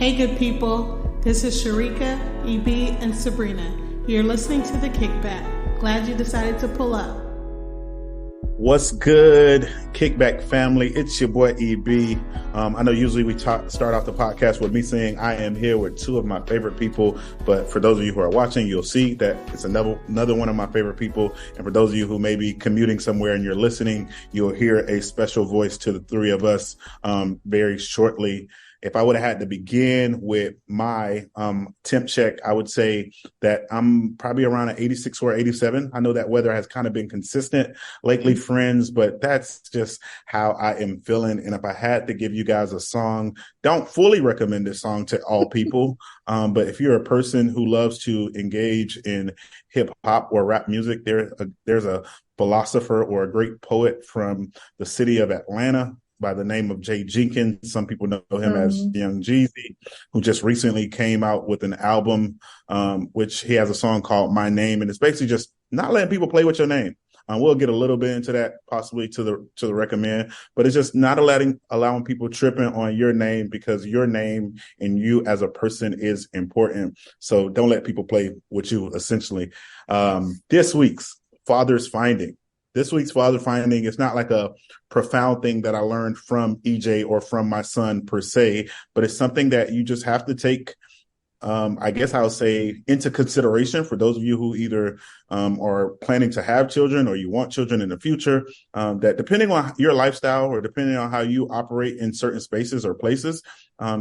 Hey good people, this is Sharika, EB, and Sabrina. You're listening to The Kickback. Glad you decided to pull up. What's good, Kickback family? It's your boy EB. I know usually we start off the podcast with me saying I am here with two of my favorite people, but for those of you who are watching, you'll see that it's another one of my favorite people. And for those of you who may be commuting somewhere and you're listening, you'll hear a special voice to the three of us very shortly. If I would have had to begin with my temp check, I would say that I'm probably around an 86 or 87. I know that weather has kind of been consistent lately, friends, but that's just how I am feeling. And if I had to give you guys a song, don't fully recommend this song to all people. But if you're a person who loves to engage in hip hop or rap music, there's a philosopher or a great poet from the city of Atlanta by the name of Jay Jenkins. Some people know him as Young Jeezy, who just recently came out with an album, which he has a song called My Name. And it's basically just not letting people play with your name. We'll get a little bit into that possibly to the recommend, but it's just not allowing people tripping on your name, because your name and you as a person is important. So don't let people play with you, essentially. This week's Father Finding is not like a profound thing that I learned from EJ or from my son per se, but it's something that you just have to take, I guess I would say, into consideration for those of you who either are planning to have children or you want children in the future, that depending on your lifestyle or depending on how you operate in certain spaces or places,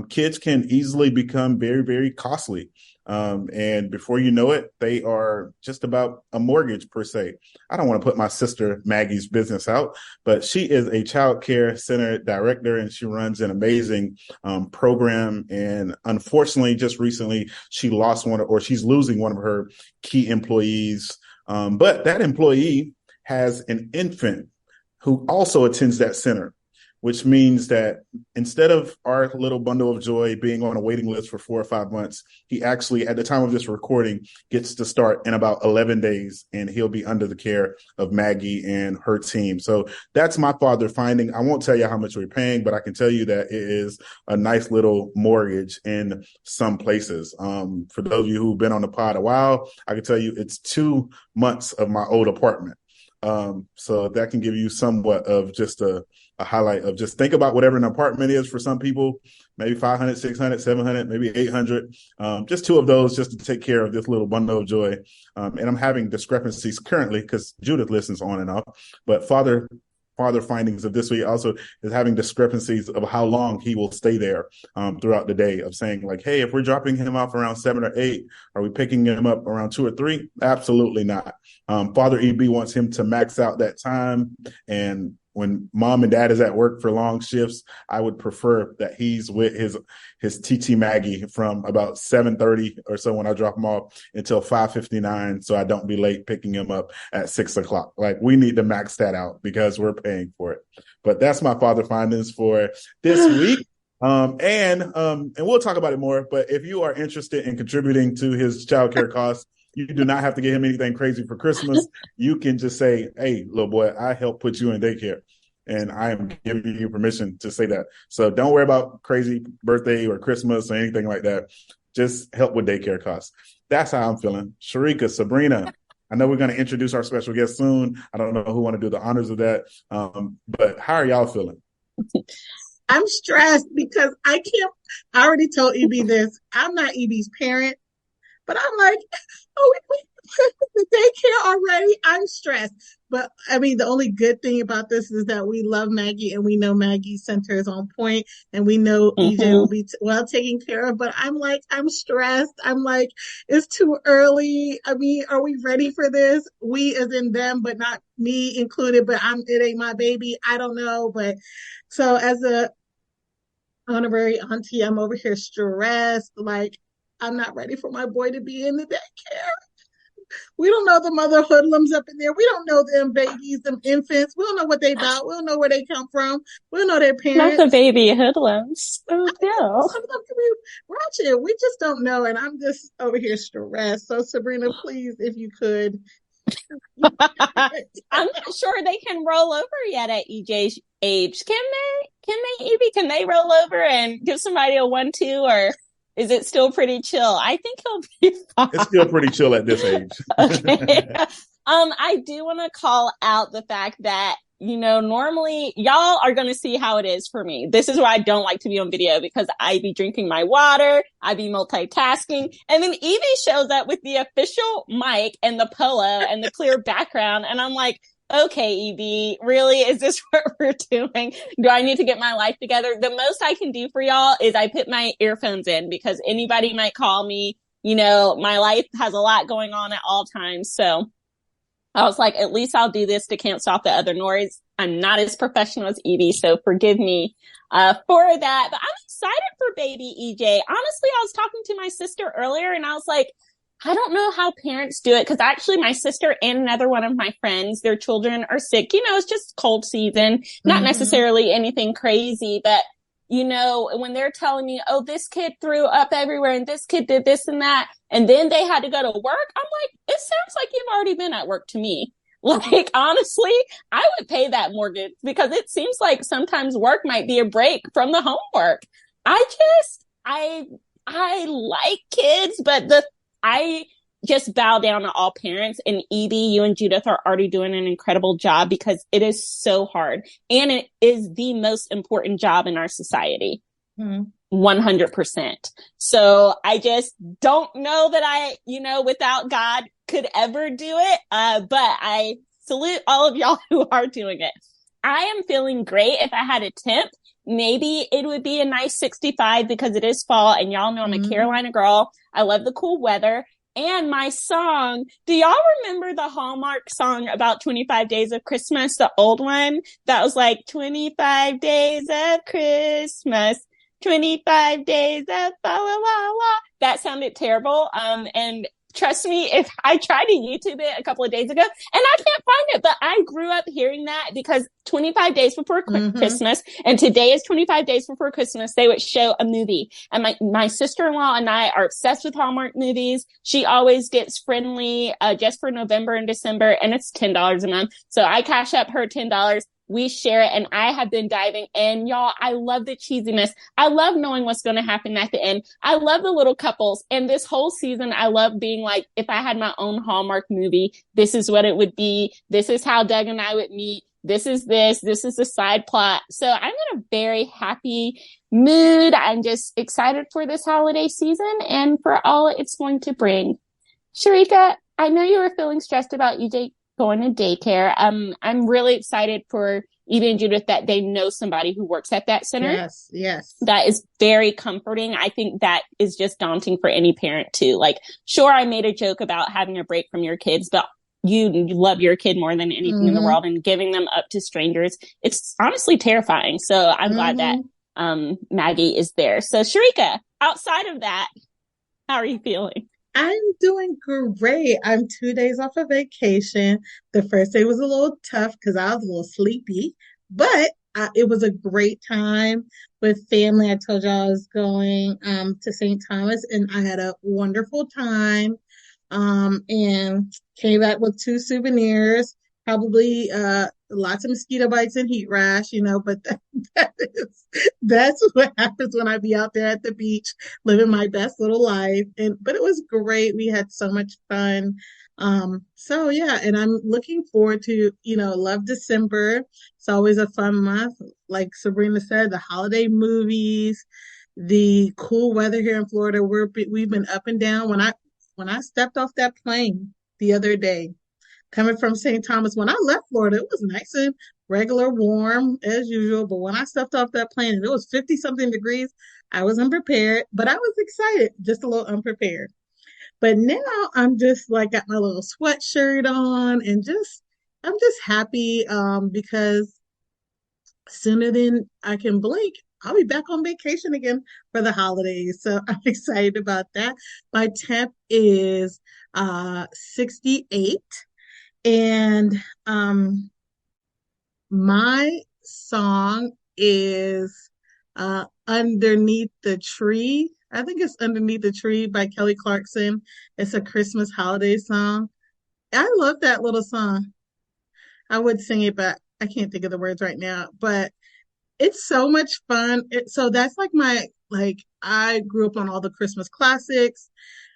kids can easily become very, very costly. And before you know it, they are just about a mortgage per se. I don't want to put my sister Maggie's business out, but she is a child care center director and she runs an amazing program. And unfortunately, just recently, she's losing one of her key employees. But that employee has an infant who also attends that center, which means that instead of our little bundle of joy being on a waiting list for 4 or 5 months, he actually, at the time of this recording, gets to start in about 11 days, and he'll be under the care of Maggie and her team. So that's my father finding. I won't tell you how much we're paying, but I can tell you that it is a nice little mortgage in some places. For those of you who've been on the pod a while, I can tell you it's 2 months of my old apartment. So that can give you somewhat of just a highlight of just think about whatever an apartment is for some people, maybe 500, 600, 700, maybe 800, just 2 of those just to take care of this little bundle of joy. And I'm having discrepancies currently because Judith listens on and off, but father findings of this week also is having discrepancies of how long he will stay there throughout the day, of saying like, hey, if we're dropping him off around 7 or 8, are we picking him up around 2 or 3? Absolutely not. Father EB wants him to max out that time. And when mom and dad is at work for long shifts, I would prefer that he's with his TT Maggie from about 7:30 or so when I drop him off until 5:59, so I don't be late picking him up at 6 o'clock. Like, we need to max that out because we're paying for it. But that's my father findings for this week. And we'll talk about it more. But if you are interested in contributing to his childcare costs, you do not have to get him anything crazy for Christmas. You can just say, hey, little boy, I help put you in daycare. And I am giving you permission to say that. So don't worry about crazy birthday or Christmas or anything like that. Just help with daycare costs. That's how I'm feeling. Sharika, Sabrina, I know we're going to introduce our special guest soon. I don't know who want to do the honors of that. But how are y'all feeling? I'm stressed because I already told EB this. I'm not EB's parent. But I'm like, oh, we the daycare already. I'm stressed. But I mean, the only good thing about this is that we love Maggie and we know Maggie's center is on point and we know EJ will be well taken care of. But I'm like, I'm stressed. I'm like, it's too early. I mean, are we ready for this? We as in them, but not me included. But it ain't my baby. I don't know. But so as a honorary auntie, I'm over here stressed. Like, I'm not ready for my boy to be in the daycare. We don't know the mother hoodlums up in there. We don't know them babies, them infants. We don't know what they about. We don't know where they come from. We don't know their parents. Not the baby hoodlums. Oh, no. Some of them can be ratchet. We just don't know. And I'm just over here stressed. So Sabrina, please, if you could. I'm not sure they can roll over yet at EJ's age. Can they, Evie? Can they roll over and give somebody a 1-2 or Is it still pretty chill? I think he'll be It's fine. still pretty chill at this age. Okay. I do want to call out the fact that, normally y'all are going to see how it is for me. This is why I don't like to be on video, because I be drinking my water, I be multitasking, and then Evie shows up with the official mic and the polo and the clear background. And I'm like, okay, Evie, really? Is this what we're doing? Do I need to get my life together? The most I can do for y'all is I put my earphones in, because anybody might call me. My life has a lot going on at all times. So I was like, at least I'll do this to cancel out the other noise. I'm not as professional as Evie, so forgive me for that. But I'm excited for baby EJ. Honestly, I was talking to my sister earlier, and I was like, I don't know how parents do it, because actually my sister and another one of my friends, their children are sick. It's just cold season, not necessarily anything crazy, but when they're telling me, oh, this kid threw up everywhere and this kid did this and that, and then they had to go to work, I'm like, it sounds like you've already been at work to me. Like, honestly, I would pay that mortgage, because it seems like sometimes work might be a break from the homework. I like kids, but I just bow down to all parents. And Evie, you and Judith are already doing an incredible job, because it is so hard. And it is the most important job in our society. 100%. So I just don't know that I, without God, could ever do it. But I salute all of y'all who are doing it. I am feeling great. If I had a temp, maybe it would be a nice 65, because it is fall, and y'all know I'm a Carolina girl. I love the cool weather. And my song, do y'all remember the Hallmark song about 25 Days of Christmas, the old one? That was like 25 days of Christmas, 25 days of la la la la. That sounded terrible. And trust me, if I tried to YouTube it a couple of days ago, and I can't find it, but I grew up hearing that, because 25 days before Christmas, and today is 25 days before Christmas, they would show a movie. And my sister-in-law and I are obsessed with Hallmark movies. She always gets Friendly, just for November and December, and it's $10 a month. So I cash up her $10. We share it, and I have been diving in. Y'all, I love the cheesiness. I love knowing what's going to happen at the end. I love the little couples. And this whole season, I love being like, if I had my own Hallmark movie, this is what it would be. This is how Doug and I would meet. This is the side plot. So I'm in a very happy mood. I'm just excited for this holiday season and for all it's going to bring. Sharika, I know you were feeling stressed about EJ going to daycare. I'm really excited for Evie and Judith that they know somebody who works at that center. Yes. That is very comforting. I think that is just daunting for any parent too. Like, sure, I made a joke about having a break from your kids, but you love your kid more than anything in the world, and giving them up to strangers, it's honestly terrifying. So I'm glad that Maggie is there. So Sharika, outside of that, how are you feeling? I'm doing great. I'm 2 days off of vacation. The first day was a little tough because I was a little sleepy, but it was a great time with family. I told y'all I was going to St. Thomas, and I had a wonderful time. And came back with 2 souvenirs, probably lots of mosquito bites and heat rash, but that's what happens when I be out there at the beach living my best little life. But it was great. We had so much fun. So yeah, and I'm looking forward to, love December. It's always a fun month. Like Sabrina said, the holiday movies, the cool weather here in Florida. We've been up and down. When I stepped off that plane the other day, coming from St. Thomas, when I left Florida, it was nice and regular, warm as usual. But when I stepped off that plane and it was 50 something degrees, I was unprepared, but I was excited, just a little unprepared. But now I'm just like got my little sweatshirt on, and I'm just happy because sooner than I can blink, I'll be back on vacation again for the holidays. So I'm excited about that. My temp is 68. And my song is Underneath the Tree. I think it's Underneath the Tree by Kelly Clarkson. It's a Christmas holiday song. I love that little song. I would sing it, but I can't think of the words right now. But It's so much fun. So that's like I grew up on all the Christmas classics,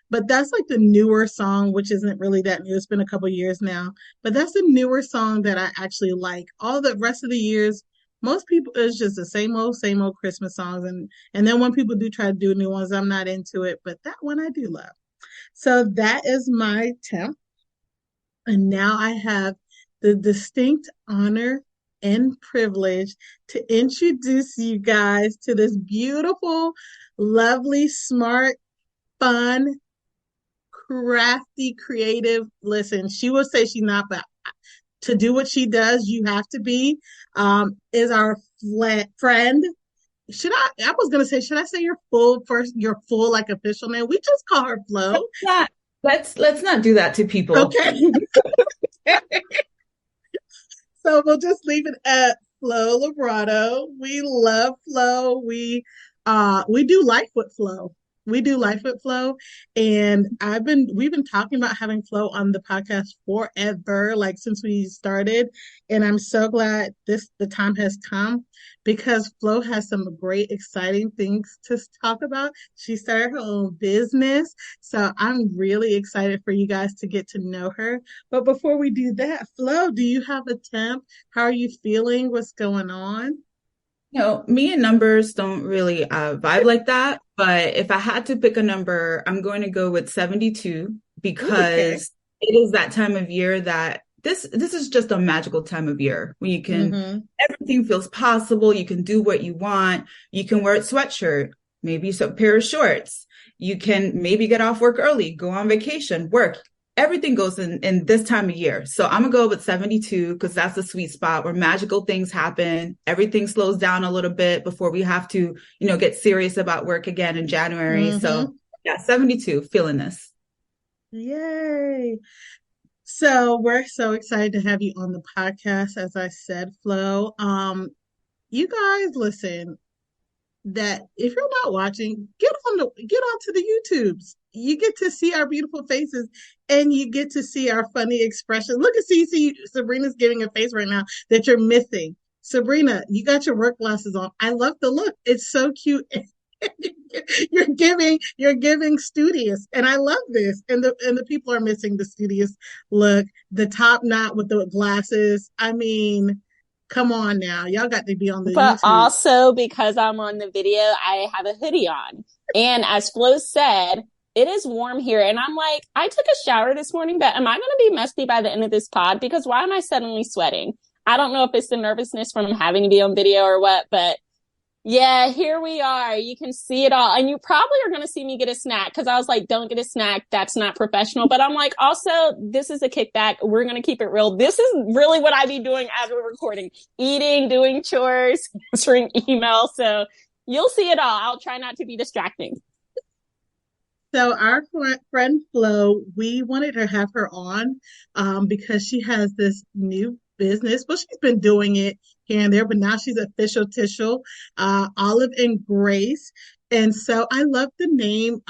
but that's like the newer song, which isn't really that new. It's been a couple years now, but that's the newer song that I actually like. All the rest of the years, most people it's just the same old Christmas songs, and then when people do try to do new ones, I'm not into it, but that one I do love. So that is my temp, and now I have the distinct honor and privilege to introduce you guys to this beautiful, lovely, smart, fun, crafty, creative. Listen, she will say she's not, but to do what she does, you have to be. Is our friend. I was gonna say, should I say your full first, your full like official name? We just call her Flo. Let's not do that to people. Okay. So we'll just leave it at Flo LaBrado. We love Flo. We do life with Flo. We do life with Flo. And we've been talking about having Flo on the podcast forever, like since we started. And I'm so glad the time has come because Flo has some great, exciting things to talk about. She started her own business. So I'm really excited for you guys to get to know her. But before we do that, Flo, do you have a temp? How are you feeling? What's going on? Me and numbers don't really vibe like that. But if I had to pick a number, I'm going to go with 72 because it is that time of year that this is just a magical time of year when you can, everything feels possible. You can do what you want. You can wear a sweatshirt, maybe some pair of shorts. You can maybe get off work early, go on vacation, work. Everything goes in this time of year. So I'm gonna go with 72 because that's the sweet spot where magical things happen. Everything slows down a little bit before we have to, get serious about work again in January. So yeah, 72, feeling this. Yay. So we're so excited to have you on the podcast. As I said, Flo, you guys listen, that if you're not watching, get onto the YouTubes. You get to see our beautiful faces and you get to see our funny expressions. Look at Cece. Sabrina's giving a face right now that you're missing. Sabrina, you got your work glasses on. I love the look. It's so cute. You're giving studious, and I love this. And the people are missing the studious look, the top knot with the glasses. I mean, come on now. Y'all got to be on the But YouTube. also because I'm on the video, I have a hoodie on. And as Flo said, it is warm here. And I'm like, I took a shower this morning, but am I going to be musty by the end of this pod? Because why am I suddenly sweating? I don't know if it's the nervousness from having to be on video or what, but yeah, here we are. You can see it all. And you probably are going to see me get a snack because I was like, don't get a snack. That's not professional. But I'm like, also, this is a kickback. We're going to keep it real. This is really what I be doing as we're recording. Eating, doing chores, answering emails. So you'll see it all. I'll try not to be distracting. So our friend Flo, we wanted to have her on because she has this new business. Well, she's been doing it here and there, but now she's official tishel, Olive and Grace. And so I love the name.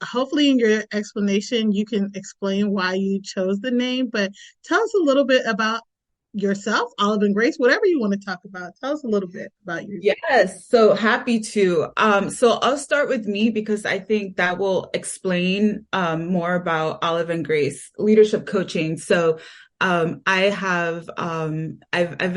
Hopefully in your explanation, you can explain why you chose the name, but tell us a little bit about yourself, Olive and Grace, whatever you want to talk about. Tell us a little bit about you. Yes, so happy to. So I'll start with me because I think that will explain more about Olive and Grace leadership coaching. So I've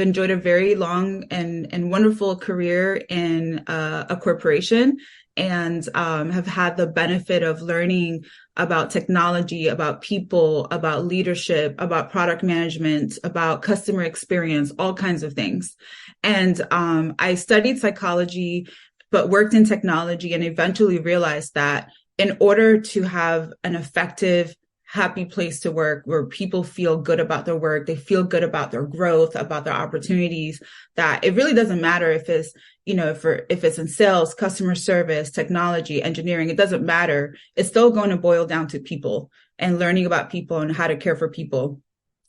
enjoyed a very long and wonderful career in a corporation and have had the benefit of learning about technology, about people, about leadership, about product management, about customer experience, all kinds of things. And I studied psychology, but worked in technology and eventually realized that in order to have an effective, happy place to work where people feel good about their work, they feel good about their growth, about their opportunities, that it really doesn't matter if it's, if it's in sales, customer service, technology, engineering, it doesn't matter. It's still going to boil down to people and learning about people and how to care for people.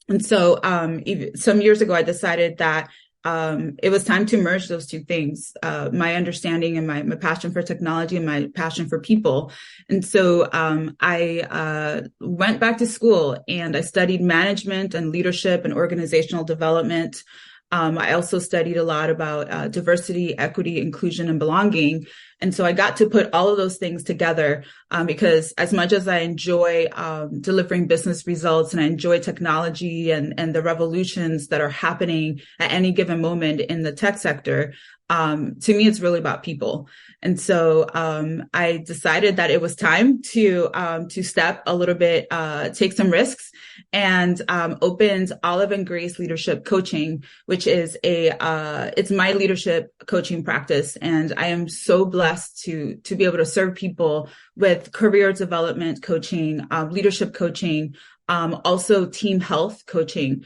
And so some years ago, I decided that it was time to merge those two things, my understanding and my passion for technology and my passion for people. And so I went back to school and I studied management and leadership and organizational development. I also studied a lot about diversity, equity, inclusion, and belonging. And so I got to put all of those things together because as much as I enjoy delivering business results and I enjoy technology and the revolutions that are happening at any given moment in the tech sector, to me, it's really about people. And so I decided that it was time to step a little bit, take some risks, and opened Olive and Grace Leadership Coaching, which is it's my leadership coaching practice. And I am so blessed to be able to serve people with career development coaching, leadership coaching, also team health coaching,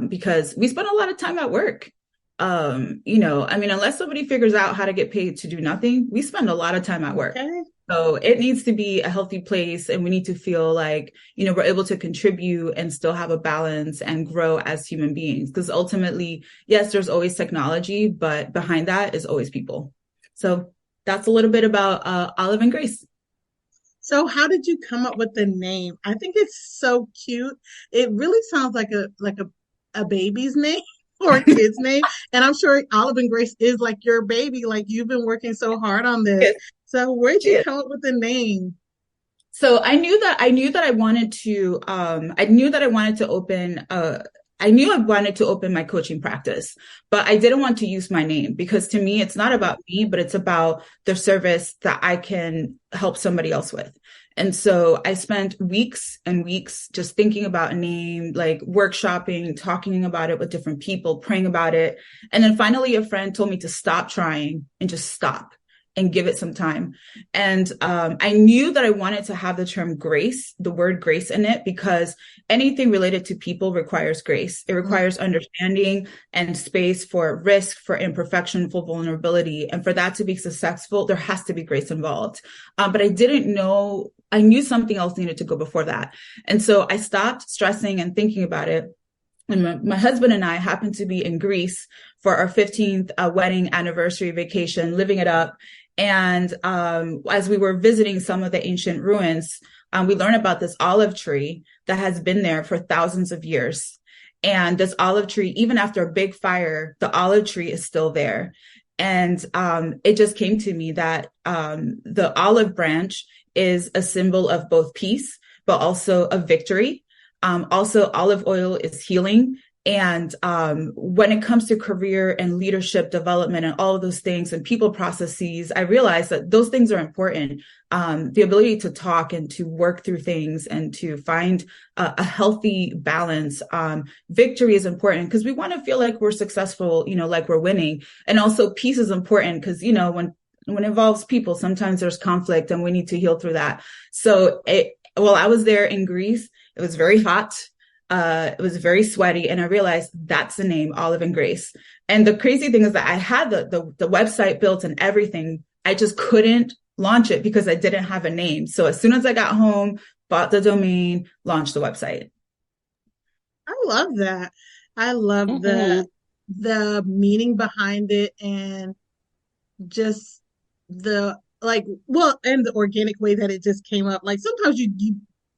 because we spend a lot of time at work. Unless somebody figures out how to get paid to do nothing, we spend a lot of time at work. Okay. So it needs to be a healthy place, and we need to feel like, we're able to contribute and still have a balance and grow as human beings. Because ultimately, yes, there's always technology, but behind that is always people. So that's a little bit about Olive and Grace. So how did you come up with the name? I think it's so cute. It really sounds like a baby's name or a kid's name. And I'm sure Olive and Grace is like your baby. Like, you've been working so hard on this. Yes. So where'd you come up with the name? So I knew that I wanted to open my coaching practice, but I didn't want to use my name because to me, it's not about me, but it's about the service that I can help somebody else with. And so I spent weeks and weeks just thinking about a name, like workshopping, talking about it with different people, praying about it. And then finally, a friend told me to stop trying and just stop and give it some time. And I knew that I wanted to have the term grace, the word grace in it, because anything related to people requires grace. It requires understanding and space for risk, for imperfection, for vulnerability. And for that to be successful, there has to be grace involved. But I didn't know, I knew something else needed to go before that. And so I stopped stressing and thinking about it. And my husband and I happened to be in Greece for our 15th wedding anniversary vacation, living it up. And as we were visiting some of the ancient ruins, we learned about this olive tree that has been there for thousands of years. And this olive tree, even after a big fire, the olive tree is still there. And it just came to me that the olive branch is a symbol of both peace, but also of victory. Also, olive oil is healing. And when it comes to career and leadership development and all of those things and people processes, I realized that those things are important. The ability to talk and to work through things and to find a healthy balance. Victory is important because we want to feel like we're successful, like we're winning. And also peace is important because, when it involves people, sometimes there's conflict and we need to heal through that. So while I was there in Greece, it was very hot. It was very sweaty, and I realized that's the name, Olive and Grace. And the crazy thing is that I had the website built and everything. I just couldn't launch it because I didn't have a name. So as soon as I got home, bought the domain, launched the website. I love that. I love the meaning behind it, and just and the organic way that it just came up. Like, sometimes you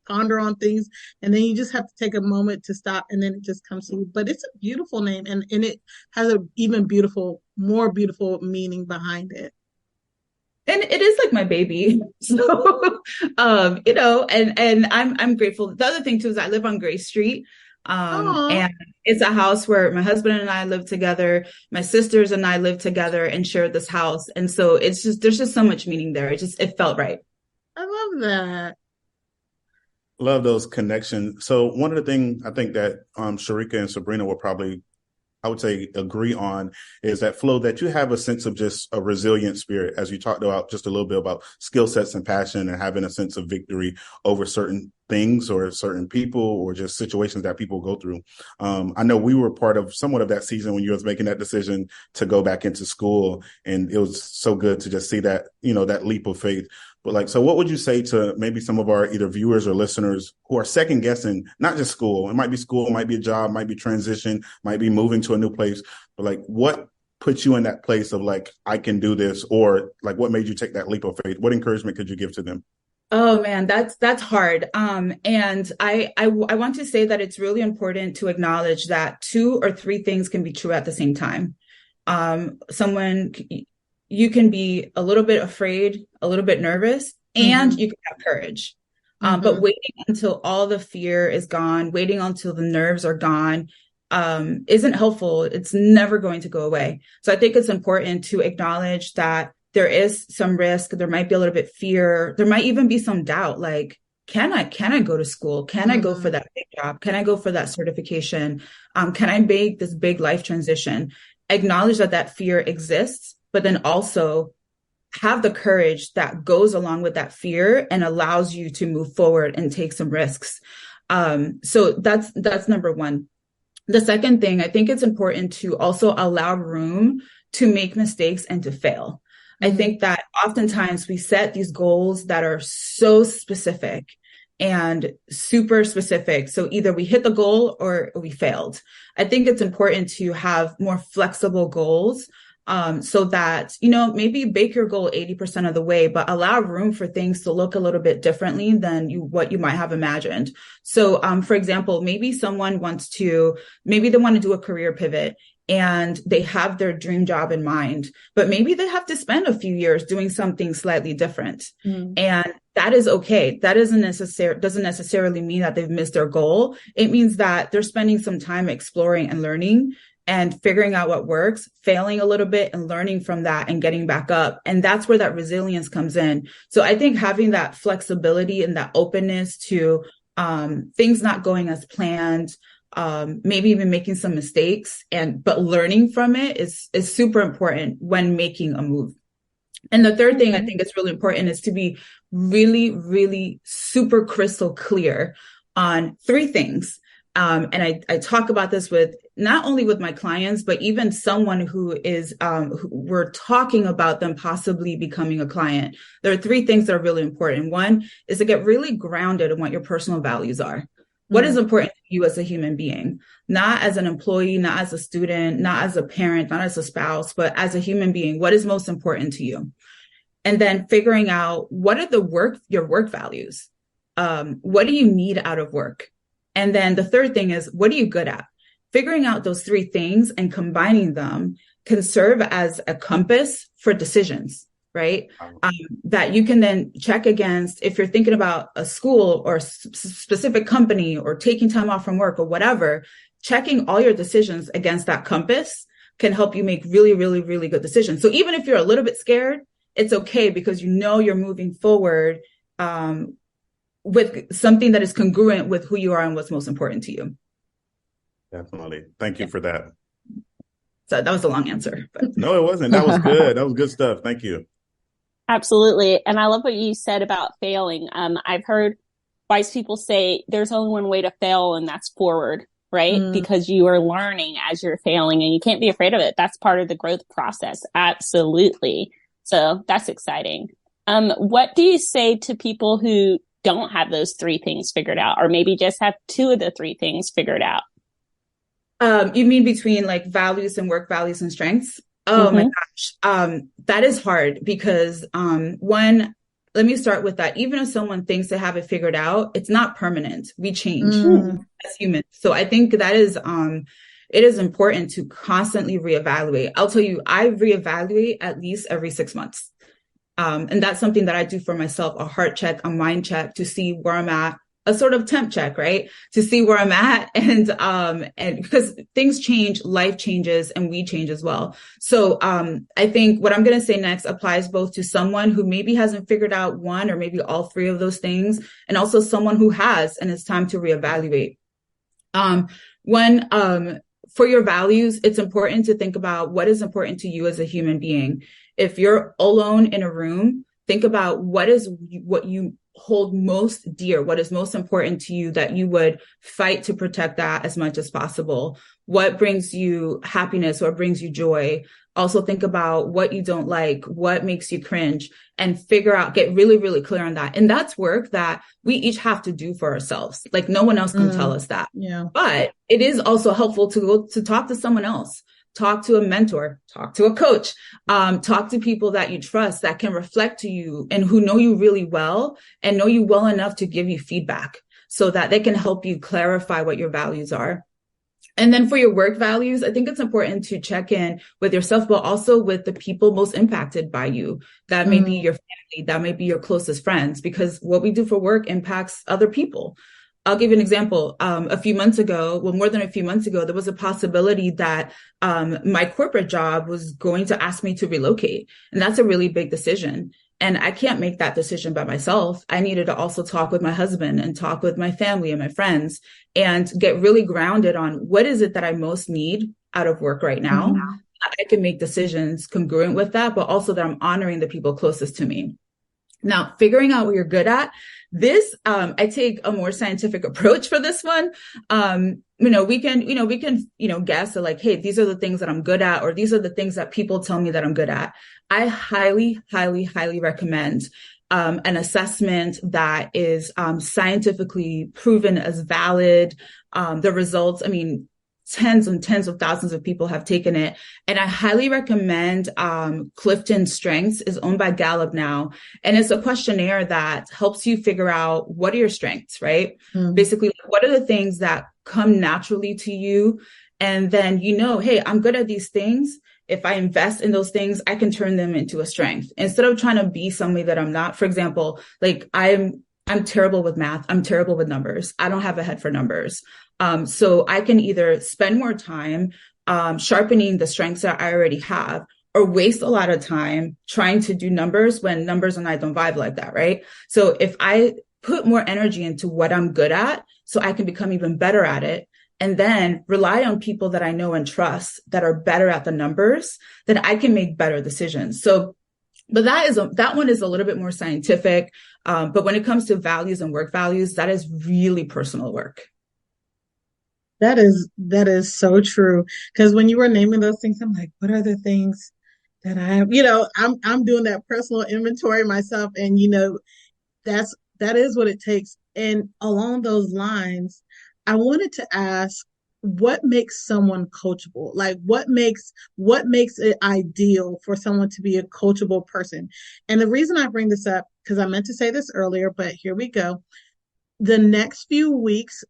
ponder on things and then you just have to take a moment to stop, and then it just comes to you. But it's a beautiful name, and it has a even more beautiful meaning behind it. And it is like my baby. So, and I'm grateful. The other thing too is I live on Grace Street. And it's a house where my husband and I live together. My sisters and I live together and share this house. And so there's just so much meaning there. It felt right. I love that. Love those connections. So one of the things I think that Sharika and Sabrina will probably, I would say, agree on is that, Flo, that you have a sense of just a resilient spirit, as you talked about just a little bit about skill sets and passion and having a sense of victory over certain things or certain people or just situations that people go through. I know we were part of somewhat of that season when you was making that decision to go back into school, and it was so good to just see that, that leap of faith. But so what would you say to maybe some of our either viewers or listeners who are second guessing, not just school, it might be a job, might be transition, might be moving to a new place, but what puts you in that place of I can do this, or what made you take that leap of faith? What encouragement could you give to them? Oh man, that's hard. And I want to say that it's really important to acknowledge that two or three things can be true at the same time. Someone, you can be a little bit afraid, a little bit nervous, and Mm-hmm. you can have courage. But Mm-hmm. waiting until all the fear is gone, waiting until the nerves are gone, isn't helpful. It's never going to go away. So I think it's important to acknowledge that there is some risk. There might be a little bit fear. There might even be some doubt, like, can I go to school? Can I go Mm-hmm. for that big job? Can I go for that certification? Can I make this big life transition? Acknowledge that that fear exists, but then also have the courage that goes along with that fear and allows you to move forward and take some risks. So that's number one. The second thing, I think it's important to also allow room to make mistakes and to fail. I Mm-hmm. think that oftentimes we set these goals that are so specific and super specific. So either we hit the goal or we failed. I think it's important to have more flexible goals, so that, maybe bake your goal 80% of the way, but allow room for things to look a little bit differently than what you might have imagined. So, for example, maybe they want to do a career pivot and they have their dream job in mind, but maybe they have to spend a few years doing something slightly different. Mm-hmm. And that is okay. That doesn't necessarily mean that they've missed their goal. It means that they're spending some time exploring and learning and figuring out what works, failing a little bit and learning from that and getting back up. And that's where that resilience comes in. So I think having that flexibility and that openness to things not going as planned, maybe even making some mistakes, but learning from it is super important when making a move. And the third thing I think is really important is to be really, really super crystal clear on three things. And I talk about this with not only with my clients, but even someone who is, who we're talking about them possibly becoming a client. There are three things that are really important. One is to get really grounded in what your personal values are. What is important to you as a human being, not as an employee, not as a student, not as a parent, not as a spouse, but as a human being, what is most important to you? And then figuring out what are your work values? What do you need out of work? And then the third thing is, what are you good at? Figuring out those three things and combining them can serve as a compass for decisions, right? That you can then check against if you're thinking about a school or a specific company or taking time off from work or whatever, checking all your decisions against that compass can help you make really, really, really good decisions. So even if you're a little bit scared, it's okay because you're moving forward with something that is congruent with who you are and what's most important to you. Definitely. Thank you for that. So that was a long answer. But. No, it wasn't. That was good. That was good stuff. Thank you. Absolutely. And I love what you said about failing. I've heard wise people say there's only one way to fail, and that's forward, right? Because you are learning as you're failing and you can't be afraid of it. That's part of the growth process. Absolutely. So that's exciting. What do you say to people who don't have those three things figured out, or maybe just have two of the three things figured out? You mean between like values and work values and strengths? Oh my gosh. That is hard because, one, let me start with that. Even if someone thinks they have it figured out, it's not permanent. We change as humans. So I think that is, it is important to constantly reevaluate. I'll tell you, I reevaluate at least every 6 months. And that's something that I do for myself, a heart check, a mind check to see where I'm at, a sort of temp check, right? To see where I'm at. And because things change, life changes, and we change as well. So, I think what I'm going to say next applies both to someone who maybe hasn't figured out one or maybe all three of those things, and also someone who has, and it's time to reevaluate. For your values, it's important to think about what is important to you as a human being. If you're alone in a room, think about what you hold most dear, what is most important to you that you would fight to protect that as much as possible. What brings you happiness? What brings you joy? Also think about what you don't like, what makes you cringe, and get really, really clear on that. And that's work that we each have to do for ourselves. Like no one else can tell us that. Yeah. But it is also helpful to go to talk to someone else. talk to a mentor, talk to a coach, talk to people that you trust that can reflect to you and who know you really well and know you well enough to give you feedback so that they can help you clarify what your values are. And then for your work values, I think it's important to check in with yourself, but also with the people most impacted by you. That may be your family, that may be your closest friends, because what we do for work impacts other people. I'll give you an example. A few months ago, well, more than a few months ago, there was a possibility that my corporate job was going to ask me to relocate. And that's a really big decision. And I can't make that decision by myself. I needed to also talk with my husband and talk with my family and my friends and get really grounded on what is it that I most need out of work right now. I can make decisions congruent with that, but also that I'm honoring the people closest to me. Now, figuring out what you're good at, this, I take a more scientific approach for this one. We can guess like, hey, these are the things that I'm good at, or these are the things that people tell me that I'm good at. I highly, highly, highly recommend an assessment that is scientifically proven as valid. The results, tens and tens of thousands of people have taken it. And I highly recommend Clifton Strengths is owned by Gallup now. And it's a questionnaire that helps you figure out what are your strengths, right? Basically, what are the things that come naturally to you? And then, hey, I'm good at these things. If I invest in those things, I can turn them into a strength instead of trying to be somebody that I'm not. For example, like I'm terrible with math. I'm terrible with numbers. I don't have a head for numbers. So I can either spend more time sharpening the strengths that I already have, or waste a lot of time trying to do numbers when numbers and I don't vibe like that, right? So if I put more energy into what I'm good at, so I can become even better at it, and then rely on people that I know and trust that are better at the numbers, then I can make better decisions. So, but that one is a little bit more scientific. But when it comes to values and work values, that is really personal work. That is so true. Because when you were naming those things, I'm like, what are the things that I'm doing that personal inventory myself, and that is what it takes. And along those lines, I wanted to ask, what makes someone coachable? Like what makes it ideal for someone to be a coachable person? And the reason I bring this up, because I meant to say this earlier, but here we go. The next few weeks,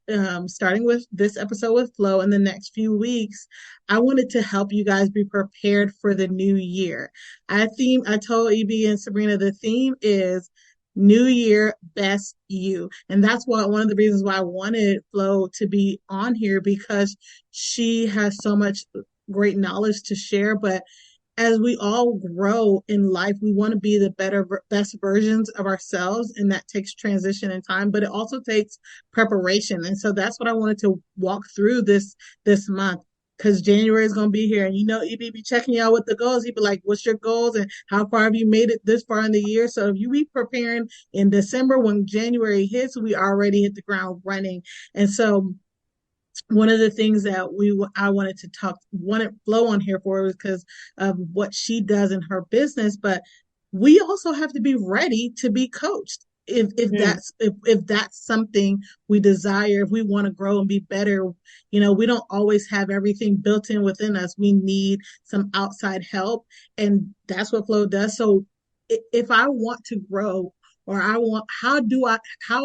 starting with this episode with Flo, in the next few weeks, I wanted to help you guys be prepared for the new year. I told EB and Sabrina, the theme is New Year, Best You. And that's one of the reasons why I wanted Flo to be on here, because she has so much great knowledge to share. But as we all grow in life, we want to be the best versions of ourselves. And that takes transition and time, but it also takes preparation. And so that's what I wanted to walk through this month. Because January is going to be here, and EB be checking y'all with the goals. He'd be like, what's your goals and how far have you made it this far in the year? So if you be preparing in December, when January hits, we already hit the ground running. And so one of the things that I wanted Flo on here for was because of what she does in her business, but we also have to be ready to be coached. If that's something we desire, if we want to grow and be better, we don't always have everything built in within us. We need some outside help, and that's what Flo does. So if I want to grow, or how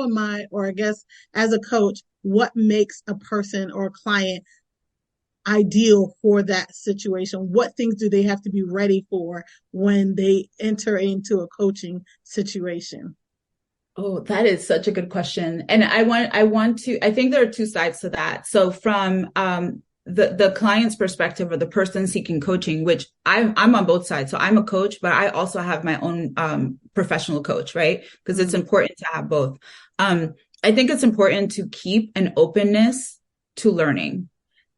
am I, or I guess as a coach, what makes a person or a client ideal for that situation? What things do they have to be ready for when they enter into a coaching situation? Oh, that is such a good question. And I think there are two sides to that. So from the client's perspective, or the person seeking coaching, which I'm on both sides. So I'm a coach, but I also have my own professional coach, right? Because it's important to have both. I think it's important to keep an openness to learning.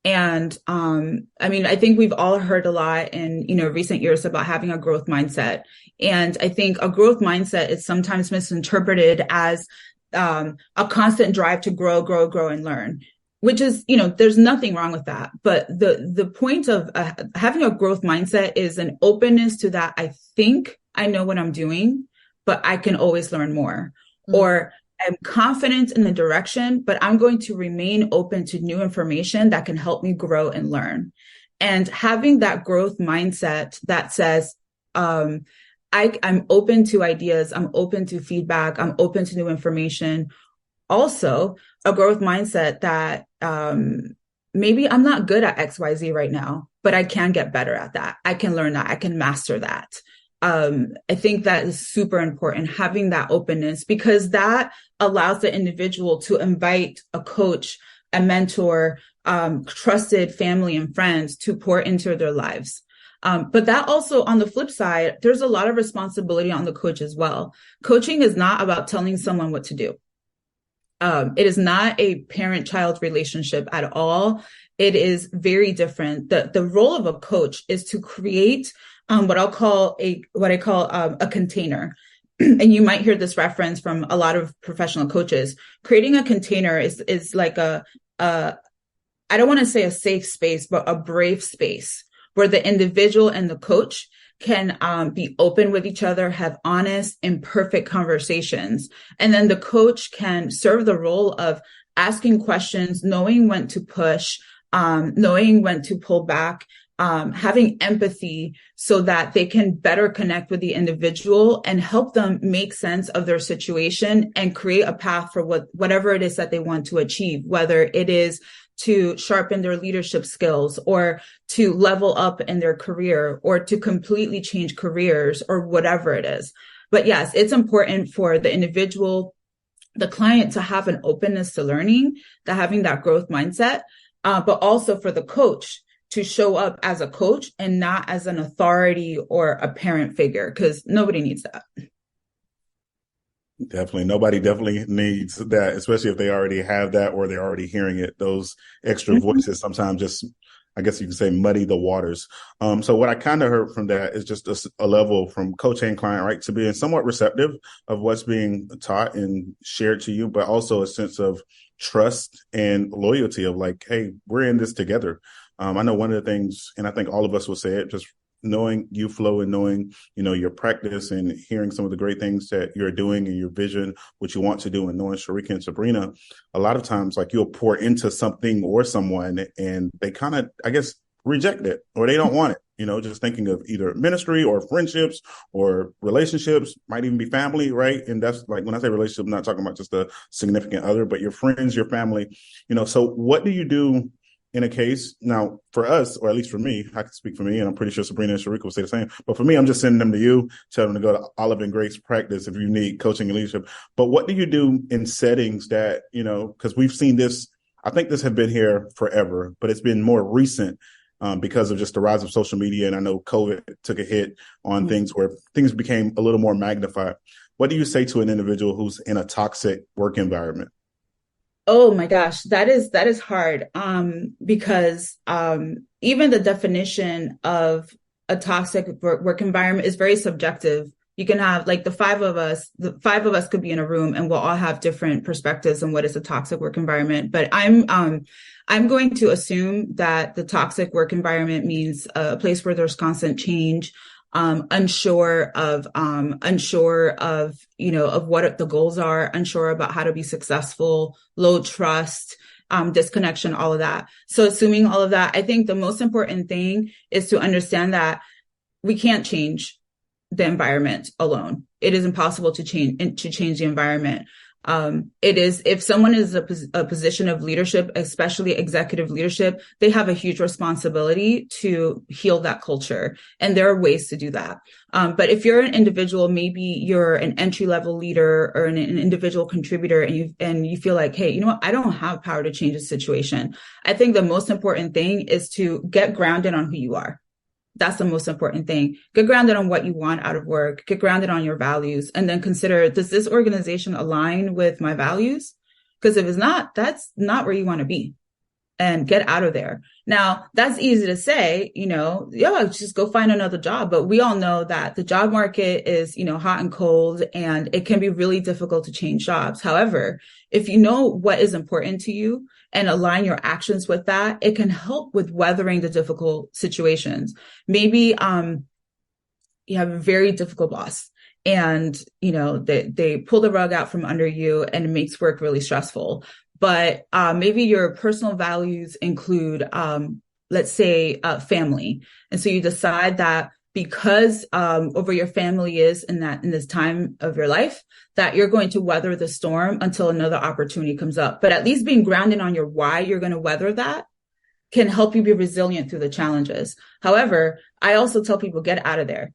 And I think we've all heard a lot in recent years about having a growth mindset. And I think a growth mindset is sometimes misinterpreted as a constant drive to grow, and learn, which is, there's nothing wrong with that. But the point of having a growth mindset is an openness to that. I think I know what I'm doing, but I can always learn more. Mm-hmm. Or I'm confident in the direction, but I'm going to remain open to new information that can help me grow and learn. And having that growth mindset that says, I'm open to ideas, I'm open to feedback, I'm open to new information. Also, a growth mindset that maybe I'm not good at XYZ right now, but I can get better at that. I can learn that. I can master that. I think that is super important, having that openness, because that allows the individual to invite a coach, a mentor, trusted family and friends to pour into their lives. But that also, on the flip side, there's a lot of responsibility on the coach as well. Coaching is not about telling someone what to do. It is not a parent-child relationship at all. It is very different. The role of a coach is to create what I call a container. And you might hear this reference from a lot of professional coaches. Creating a container is like I don't want to say a safe space, but a brave space where the individual and the coach can be open with each other, have honest, imperfect conversations. And then the coach can serve the role of asking questions, knowing when to push, knowing when to pull back, having empathy so that they can better connect with the individual and help them make sense of their situation and create a path for whatever it is that they want to achieve, whether it is to sharpen their leadership skills or to level up in their career or to completely change careers or whatever it is. But yes, it's important for the individual, the client, to have an openness to learning, to having that growth mindset, but also for the coach to show up as a coach and not as an authority or a parent figure, because nobody needs that. Definitely. Nobody definitely needs that, especially if they already have that or they're already hearing it. Those extra voices sometimes just, I guess you could say, muddy the waters. So what I kind of heard from that is just a level from coach and client, right, to being somewhat receptive of what's being taught and shared to you, but also a sense of trust and loyalty of like, hey, we're in this together. I know one of the things, and I think all of us will say it, just knowing you, Flo, and knowing, your practice and hearing some of the great things that you're doing and your vision, what you want to do, and knowing Sharika and Sabrina, a lot of times, like, you'll pour into something or someone and they kind of, I guess, reject it or they don't want it. Just thinking of either ministry or friendships or relationships, might even be family, right? And that's like, when I say relationship, I'm not talking about just a significant other, but your friends, your family, so what do you do in a case? Now, for us, or at least for me, I can speak for me, and I'm pretty sure Sabrina and Sharika will say the same. But for me, I'm just sending them to you, tell them to go to Olive and Grace practice if you need coaching and leadership. But what do you do in settings that, because we've seen this, I think this had been here forever, but it's been more recent because of just the rise of social media. And I know COVID took a hit on things where things became a little more magnified. What do you say to an individual who's in a toxic work environment? Oh my gosh, that is hard. Because even the definition of a toxic work environment is very subjective. You can have, like, the five of us could be in a room and we'll all have different perspectives on what is a toxic work environment. But I'm going to assume that the toxic work environment means a place where there's constant change, unsure of what the goals are, unsure about how to be successful, low trust, disconnection, all of that. So assuming all of that, I think the most important thing is to understand that we can't change the environment alone. It is impossible to change the environment. It is, if someone is a position of leadership, especially executive leadership, they have a huge responsibility to heal that culture. And there are ways to do that. But if you're an individual, maybe you're an entry level leader or an individual contributor, and you feel like, hey, you know what? I don't have power to change the situation. I think the most important thing is to get grounded on who you are. That's the most important thing. Get grounded on what you want out of work. Get grounded on your values, and then consider, does this organization align with my values? Because if it's not, that's not where you want to be, and get out of there. Now, that's easy to say, just go find another job. But we all know that the job market is, hot and cold, and it can be really difficult to change jobs. However, if you know what is important to you and align your actions with that, it can help with weathering the difficult situations. Maybe you have a very difficult boss, and they pull the rug out from under you, and it makes work really stressful. But maybe your personal values include let's say, family. And so you decide that because over your family is in this time of your life, that you're going to weather the storm until another opportunity comes up. But at least being grounded on your why you're going to weather that can help you be resilient through the challenges. However, I also tell people, get out of there.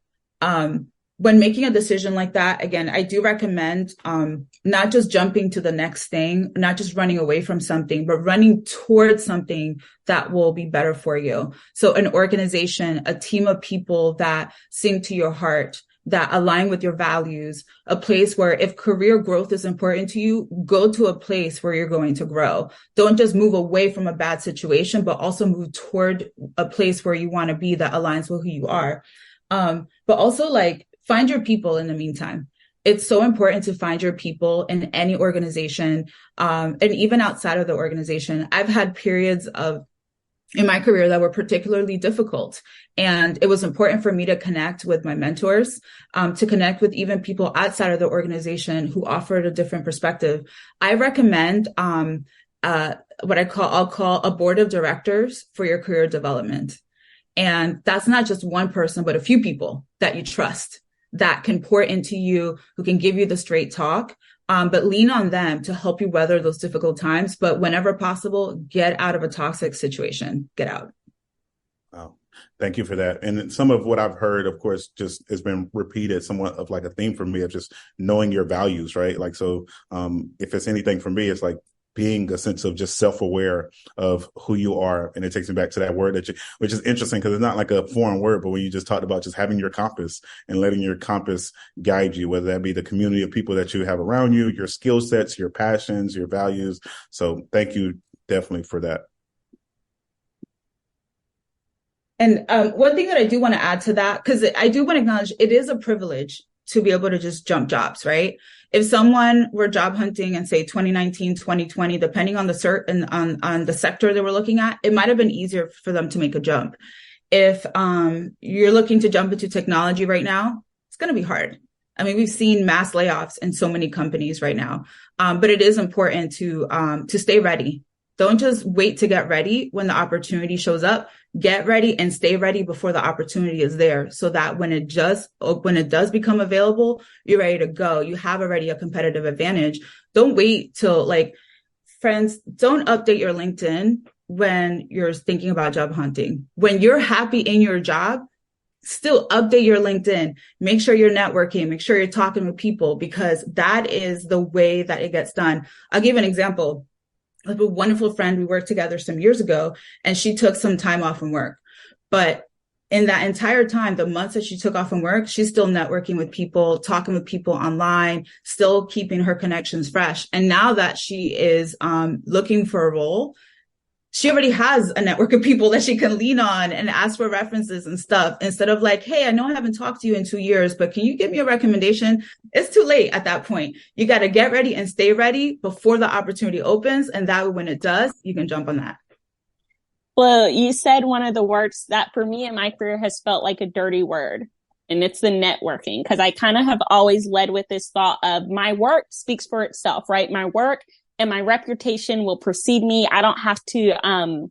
When making a decision like that, again, I do recommend not just jumping to the next thing, not just running away from something, but running towards something that will be better for you. So an organization, a team of people that sing to your heart, that align with your values, a place where if career growth is important to you, go to a place where you're going to grow. Don't just move away from a bad situation, but also move toward a place where you want to be that aligns with who you are. But also find your people in the meantime. It's so important to find your people in any organization, and even outside of the organization. I've had periods in my career that were particularly difficult. And it was important for me to connect with my mentors, to connect with even people outside of the organization who offered a different perspective. I recommend what I'll call a board of directors for your career development. And that's not just one person, but a few people that you trust, that can pour into you, who can give you the straight talk, but lean on them to help you weather those difficult times. But whenever possible, get out of a toxic situation. Get out. Wow. Thank you for that. And some of what I've heard, of course, just has been repeated, somewhat of a theme for me of just knowing your values, right? So if it's anything for me, it's being a sense of just self-aware of who you are. And it takes me back to that word which is interesting because it's not like a foreign word, but when you just talked about just having your compass and letting your compass guide you, whether that be the community of people that you have around you, your skill sets, your passions, your values. So thank you definitely for that. And one thing that I do want to add to that, because I do want to acknowledge it is a privilege to be able to just jump jobs, right? If someone were job hunting in, say, 2019, 2020, depending on on the sector they were looking at, it might have been easier for them to make a jump. If you're looking to jump into technology right now, it's going to be hard. I mean, we've seen mass layoffs in so many companies right now, but it is important to stay ready. Don't just wait to get ready when the opportunity shows up. Get ready and stay ready before the opportunity is there, so that when it does become available, you're ready to go. You have already a competitive advantage. Don't wait till friends, don't update your LinkedIn when you're thinking about job hunting. When you're happy in your job, still update your LinkedIn. Make sure you're networking. Make sure you're talking with people, because that is the way that it gets done. I'll give an example. I have a wonderful friend. We worked together some years ago, and she took some time off from work. But in that entire time, the months that she took off from work, she's still networking with people, talking with people online, still keeping her connections fresh. And now that she is looking for a role, she already has a network of people that she can lean on and ask for references and stuff, instead of hey, I know I haven't talked to you in 2 years, but can you give me a recommendation? It's too late at that point. You got to get ready and stay ready before the opportunity opens. And that way, when it does, you can jump on that. Well, you said one of the words that for me in my career has felt like a dirty word, and it's the networking. Because I kind of have always led with this thought of my work speaks for itself, right? My work and my reputation will precede me. I don't have to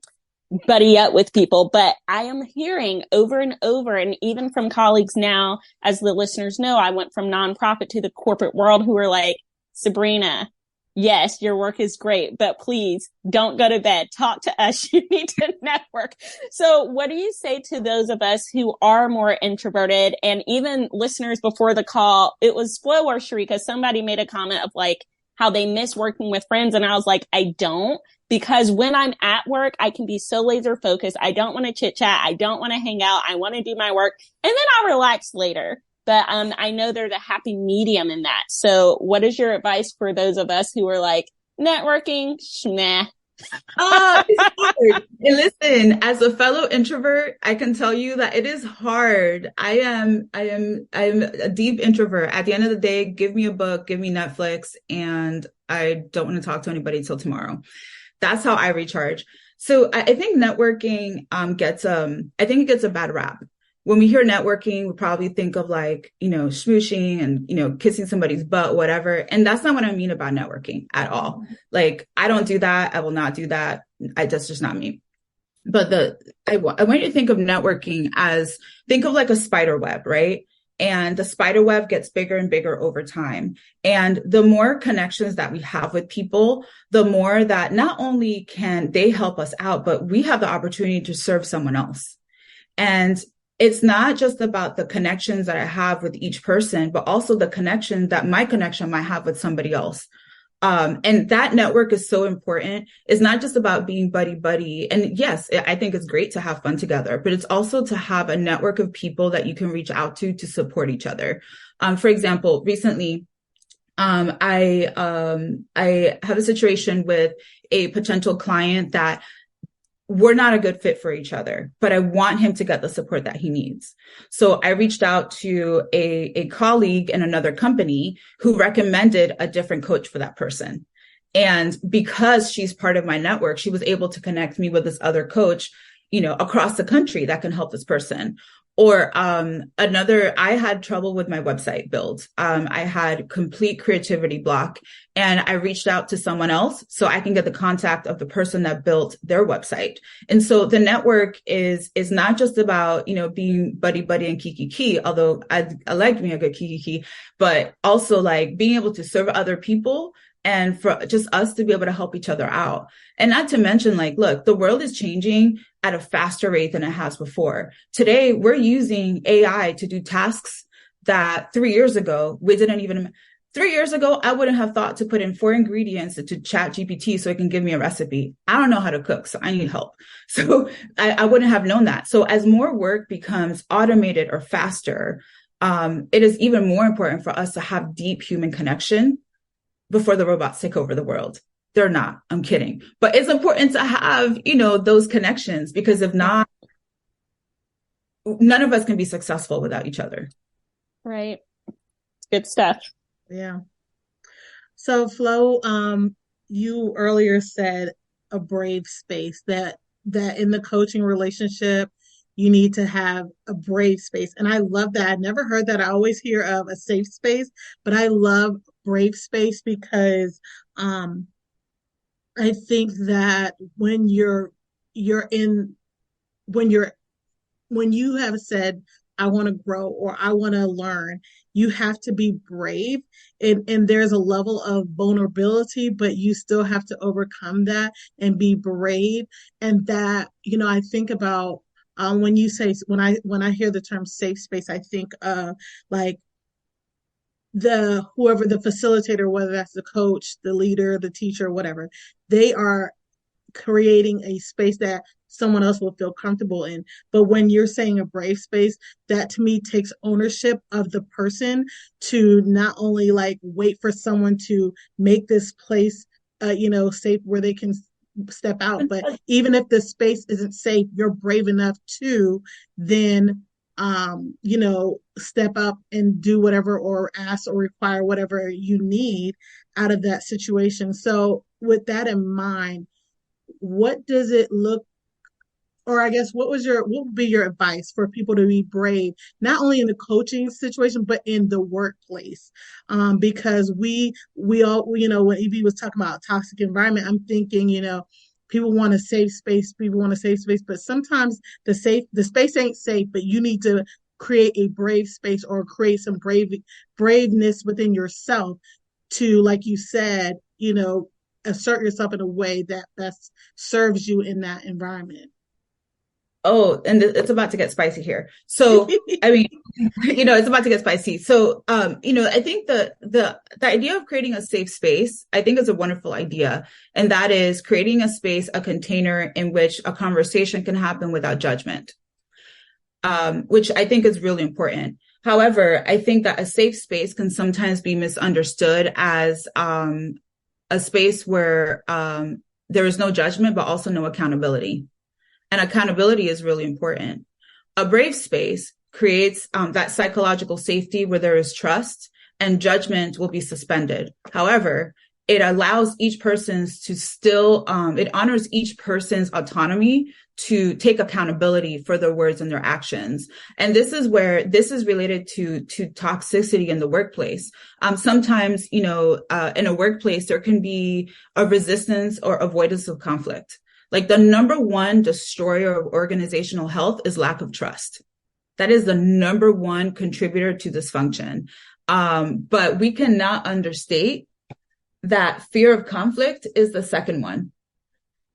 buddy up with people, but I am hearing over and over, and even from colleagues now, as the listeners know, I went from nonprofit to the corporate world, who are like, Sabrina, yes, your work is great, but please don't go to bed. Talk to us. You need to network. So what do you say to those of us who are more introverted? And even listeners before the call, it was Flo or Sharika, somebody made a comment of how they miss working with friends. And I was like, I don't, because when I'm at work, I can be so laser focused. I don't want to chit chat. I don't want to hang out. I want to do my work, and then I'll relax later. But I know there's a happy medium in that. So what is your advice for those of us who are networking? Nah. It's hard. And listen, as a fellow introvert, I can tell you that it is hard. I am a deep introvert. At the end of the day, give me a book, give me Netflix, and I don't want to talk to anybody till tomorrow. That's how I recharge. So I think networking gets a bad rap. When we hear networking, we probably think of smooshing and, kissing somebody's butt, whatever. And that's not what I mean about networking at all. I don't do that. I will not do that. That's just not me. But I want you to think of networking as, think of like a spider web, right? And the spider web gets bigger and bigger over time. And the more connections that we have with people, the more that not only can they help us out, but we have the opportunity to serve someone else. And it's not just about the connections that I have with each person, but also the connection that my connection might have with somebody else. And that network is so important. It's not just about being buddy. And yes, I think it's great to have fun together, but it's also to have a network of people that you can reach out to support each other. For example, recently, I have a situation with a potential client that we're not a good fit for each other, but I want him to get the support that he needs. So I reached out to a colleague in another company who recommended a different coach for that person. And because she's part of my network, she was able to connect me with this other coach, across the country that can help this person. Or I had trouble with my website build. I had complete creativity block, and I reached out to someone else so I can get the contact of the person that built their website. And so the network is not just about, being buddy and kiki, although I like being a good kiki, but also like being able to serve other people and for just us to be able to help each other out. And not to mention, like, look, the world is changing at a faster rate than it has before. Today, we're using AI to do tasks that 3 years ago, 3 years ago, I wouldn't have thought to put in 4 ingredients to Chat GPT so it can give me a recipe. I don't know how to cook, so I need help. So I wouldn't have known that. So as more work becomes automated or faster, it is even more important for us to have deep human connection before the robots take over the world. They're not. I'm kidding. But it's important to have, those connections, because if not, none of us can be successful without each other. Right. Good stuff. Yeah. So Flo, you earlier said a brave space, that in the coaching relationship, you need to have a brave space. And I love that. I never heard that. I always hear of a safe space, but I love brave space because I think that when you have said, I want to grow or I want to learn, you have to be brave. And there's a level of vulnerability, but you still have to overcome that and be brave. And that, I think about when when I hear the term safe space, I think like whoever the facilitator, whether that's the coach, the leader, the teacher, whatever, they are creating a space that someone else will feel comfortable in. But when you're saying a brave space, that to me takes ownership of the person to not only like wait for someone to make this place, safe where they can step out, but even if the space isn't safe, you're brave enough to then step up and do whatever or ask or require whatever you need out of that situation. So with that in mind, what does it look, or I guess what would be your advice for people to be brave, not only in the coaching situation, but in the workplace? Because we all, when EB was talking about a toxic environment, I'm thinking, people want a safe space, but sometimes the space ain't safe, but you need to create a brave space or create some braveness within yourself to, like you said, assert yourself in a way that best serves you in that environment. Oh, and it's about to get spicy here. So, I mean, it's about to get spicy. So, I think the idea of creating a safe space, I think is a wonderful idea. And that is creating a space, a container in which a conversation can happen without judgment, which I think is really important. However, I think that a safe space can sometimes be misunderstood as a space where there is no judgment, but also no accountability. And accountability is really important. A brave space creates that psychological safety where there is trust and judgment will be suspended. However, it allows each person to still, it honors each person's autonomy to take accountability for their words and their actions. And this is related to toxicity in the workplace. Sometimes, in a workplace, there can be a resistance or avoidance of conflict. Like the number one destroyer of organizational health is lack of trust. That is the number one contributor to dysfunction. But we cannot understate that fear of conflict is the second one.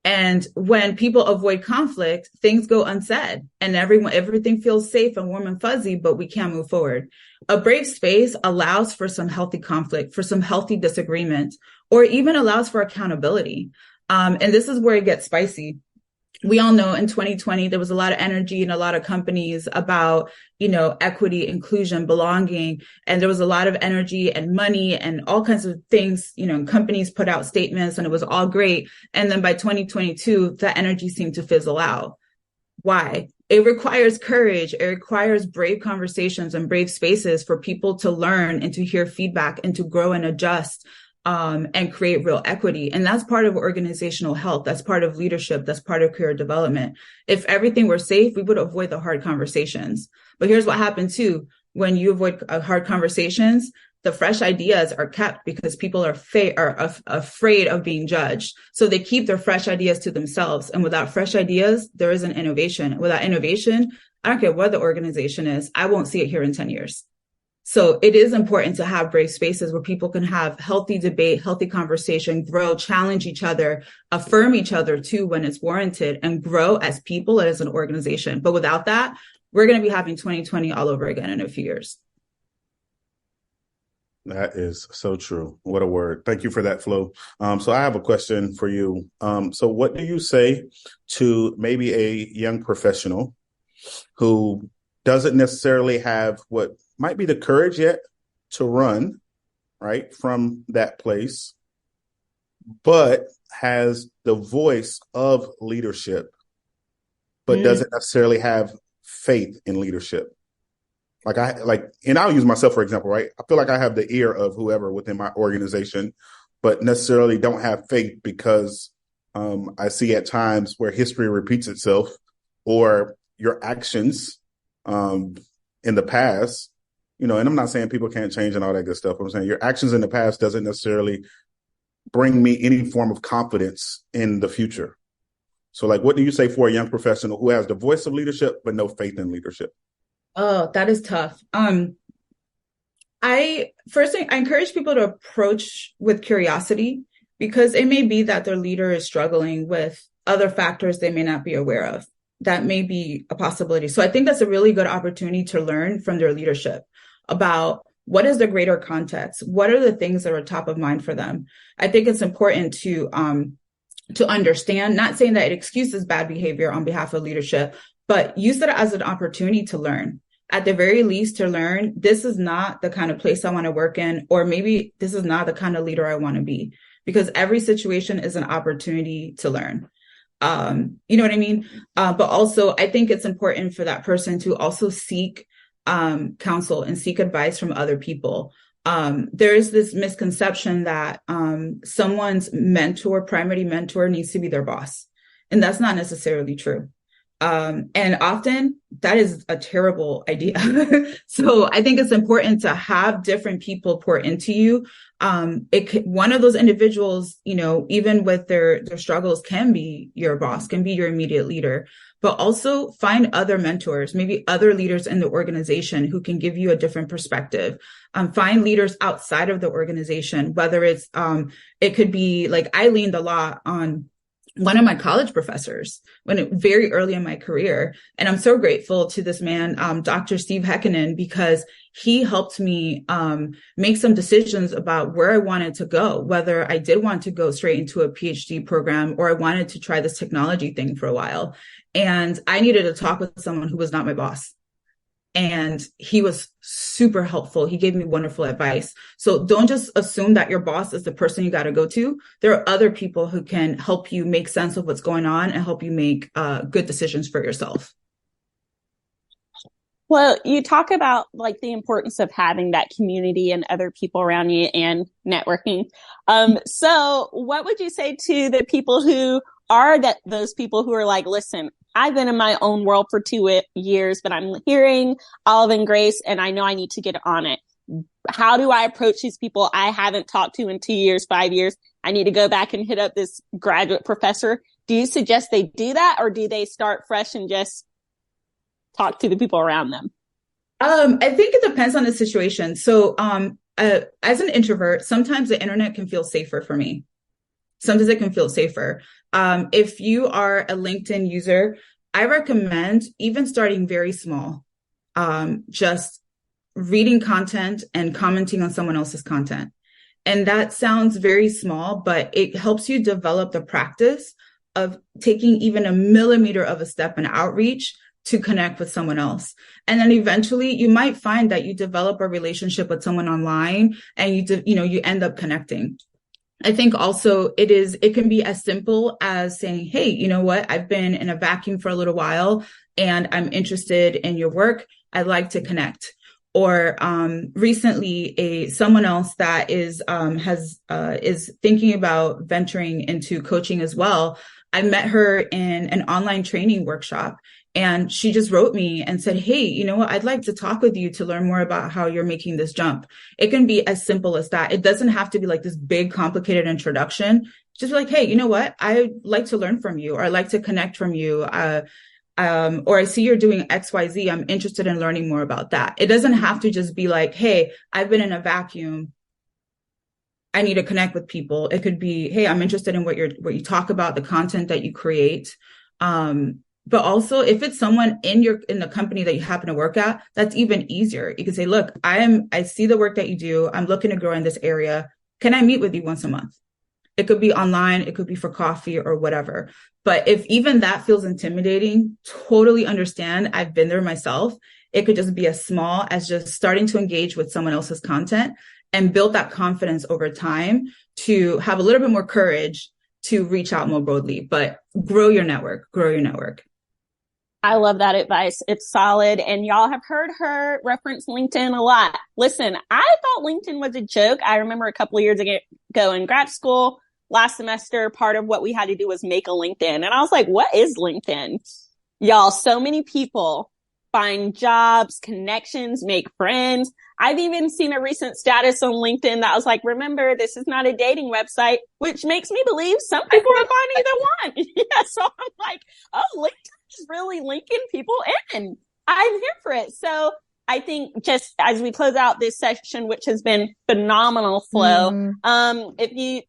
And when people avoid conflict, things go unsaid and everything feels safe and warm and fuzzy, but we can't move forward. A brave space allows for some healthy conflict, for some healthy disagreement, or even allows for accountability. And this is where it gets spicy. We all know in 2020, there was a lot of energy in a lot of companies about, equity, inclusion, belonging. And there was a lot of energy and money and all kinds of things, companies put out statements and it was all great. And then by 2022, that energy seemed to fizzle out. Why? It requires courage. It requires brave conversations and brave spaces for people to learn and to hear feedback and to grow and adjust. And create real equity. And that's part of organizational health. That's part of leadership. That's part of career development. If everything were safe, we would avoid the hard conversations. But here's what happens too. When you avoid hard conversations, the fresh ideas are kept because people are afraid of being judged. So they keep their fresh ideas to themselves. And without fresh ideas, there isn't innovation. Without innovation, I don't care what the organization is, I won't see it here in 10 years. So it is important to have brave spaces where people can have healthy debate, healthy conversation, grow, challenge each other, affirm each other too when it's warranted, and grow as people and as an organization. But without that, we're going to be having 2020 all over again in a few years. That is so true. What a word. Thank you for that, Flo. So I have a question for you. So what do you say to maybe a young professional who doesn't necessarily have what might be the courage yet to run, right, from that place, but has the voice of leadership, but doesn't necessarily have faith in leadership? And I'll use myself, for example, right? I feel like I have the ear of whoever within my organization, but necessarily don't have faith because I see at times where history repeats itself or your actions in the past, and I'm not saying people can't change and all that good stuff. I'm saying your actions in the past doesn't necessarily bring me any form of confidence in the future. So what do you say for a young professional who has the voice of leadership, but no faith in leadership? Oh, that is tough. I encourage people to approach with curiosity because it may be that their leader is struggling with other factors they may not be aware of. That may be a possibility. So I think that's a really good opportunity to learn from their leadership about what is the greater context? What are the things that are top of mind for them? I think it's important to understand, not saying that it excuses bad behavior on behalf of leadership, but use it as an opportunity to learn. At the very least, to learn, this is not the kind of place I want to work in, or maybe this is not the kind of leader I want to be, because every situation is an opportunity to learn. You know what I mean? But also, I think it's important for that person to also seek counsel and seek advice from other people. There is this misconception that someone's primary mentor needs to be their boss. And that's not necessarily true. And often that is a terrible idea. So I think it's important to have different people pour into you. One of those individuals, even with their struggles, can be your boss, can be your immediate leader, but also find other mentors, maybe other leaders in the organization who can give you a different perspective. Find leaders outside of the organization, whether it's, it could be I leaned a lot on one of my college professors very early in my career. And I'm so grateful to this man, Dr. Steve Hekinen, because he helped me make some decisions about where I wanted to go, whether I did want to go straight into a PhD program or I wanted to try this technology thing for a while. And I needed to talk with someone who was not my boss. And he was super helpful. He gave me wonderful advice. So don't just assume that your boss is the person you got to go to. There are other people who can help you make sense of what's going on and help you make good decisions for yourself. Well, you talk about the importance of having that community and other people around you and networking. So what would you say to the people who are those people who are listen, I've been in my own world for 2 years, but I'm hearing Olive and Grace and I know I need to get on it. How do I approach these people I haven't talked to in 2 years, 5 years? I need to go back and hit up this graduate professor. Do you suggest they do that, or do they start fresh and just talk to the people around them? I think it depends on the situation. So, as an introvert, sometimes the internet can feel safer for me. Sometimes it can feel safer. If you are a LinkedIn user, I recommend even starting very small, just reading content and commenting on someone else's content. And that sounds very small, but it helps you develop the practice of taking even a millimeter of a step in outreach to connect with someone else. And then eventually you might find that you develop a relationship with someone online and you end up connecting. I think also it can be as simple as saying, hey, you know what? I've been in a vacuum for a little while and I'm interested in your work. I'd like to connect. Or recently, someone else that is thinking about venturing into coaching as well. I met her in an online training workshop, and she just wrote me and said, hey, you know what? I'd like to talk with you to learn more about how you're making this jump. It can be as simple as that. It doesn't have to be like this big, complicated introduction. Just like, hey, you know what? I'd like to learn from you, or I'd like to connect from you. Or I see you're doing XYZ. I'm interested in learning more about that. It doesn't have to just be like, hey, I've been in a vacuum. I need to connect with people. It could be, hey, I'm interested in what you talk about, the content that you create. But also if it's someone in the company that you happen to work at, that's even easier. You can say, look, I see the work that you do. I'm looking to grow in this area. Can I meet with you once a month? It could be online. It could be for coffee or whatever. But if even that feels intimidating, totally understand. I've been there myself. It could just be as small as just starting to engage with someone else's content and build that confidence over time to have a little bit more courage to reach out more broadly, but grow your network. I love that advice. It's solid. And y'all have heard her reference LinkedIn a lot. Listen, I thought LinkedIn was a joke. I remember a couple of years ago in grad school, last semester, part of what we had to do was make a LinkedIn. And I was like, what is LinkedIn? Y'all, so many people find jobs, connections, make friends. I've even seen a recent status on LinkedIn that was like, remember, this is not a dating website, which makes me believe some people are finding either one. Yeah, so I'm like, oh, LinkedIn is really linking people in. I'm here for it. So I think just as we close out this session, which has been phenomenal, Flo, if you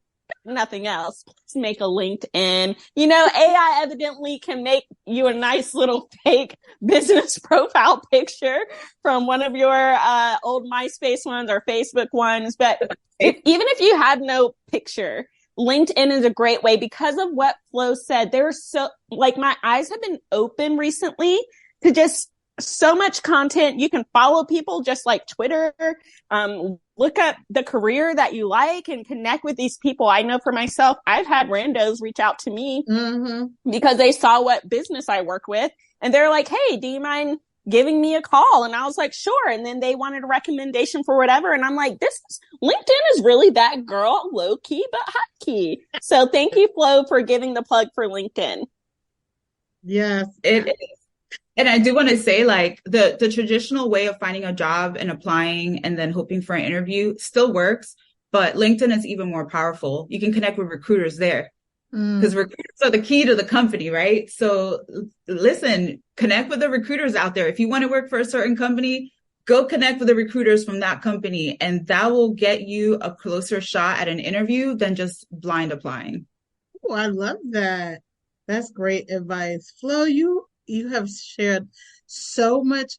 nothing else, please make a LinkedIn. You know, AI evidently can make you a nice little fake business profile picture from one of your old MySpace ones or Facebook ones. But even if you had no picture, LinkedIn is a great way because of what Flo said. There's my eyes have been open recently to just so much content. You can follow people just like Twitter, look up the career that you like and connect with these people. I know for myself, I've had randos reach out to me because they saw what business I work with and they're like, hey, do you mind giving me a call? And I was like, sure. And then they wanted a recommendation for whatever. And I'm like, LinkedIn is really that girl, low key, but high key. So thank you, Flo, for giving the plug for LinkedIn. Yes, it is. And I do want to say, like, the traditional way of finding a job and applying and then hoping for an interview still works, but LinkedIn is even more powerful. You can connect with recruiters there because recruiters are the key to the company, right? So listen, connect with the recruiters out there. If you want to work for a certain company, go connect with the recruiters from that company, and that will get you a closer shot at an interview than just blind applying. Oh, I love that. That's great advice. Flo, you have shared so much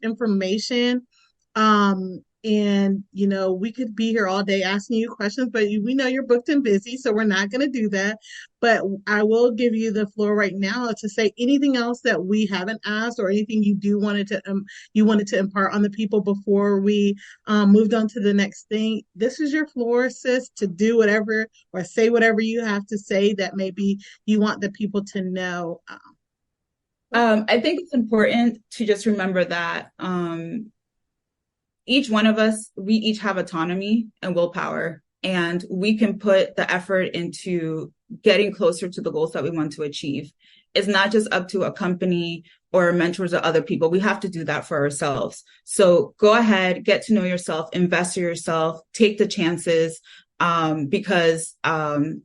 information. And you know, we could be here all day asking you questions, but we know you're booked and busy, so we're not going to do that. But I will give you the floor right now to say anything else that we haven't asked, or anything you wanted to impart on the people before we moved on to the next thing. This is your floor, sis, to do whatever or say whatever you have to say that maybe you want the people to know. I think it's important to just remember that each one of us, we each have autonomy and willpower, and we can put the effort into getting closer to the goals that we want to achieve. It's not just up to a company or mentors or other people. We have to do that for ourselves. So go ahead, get to know yourself, invest in yourself, take the chances, because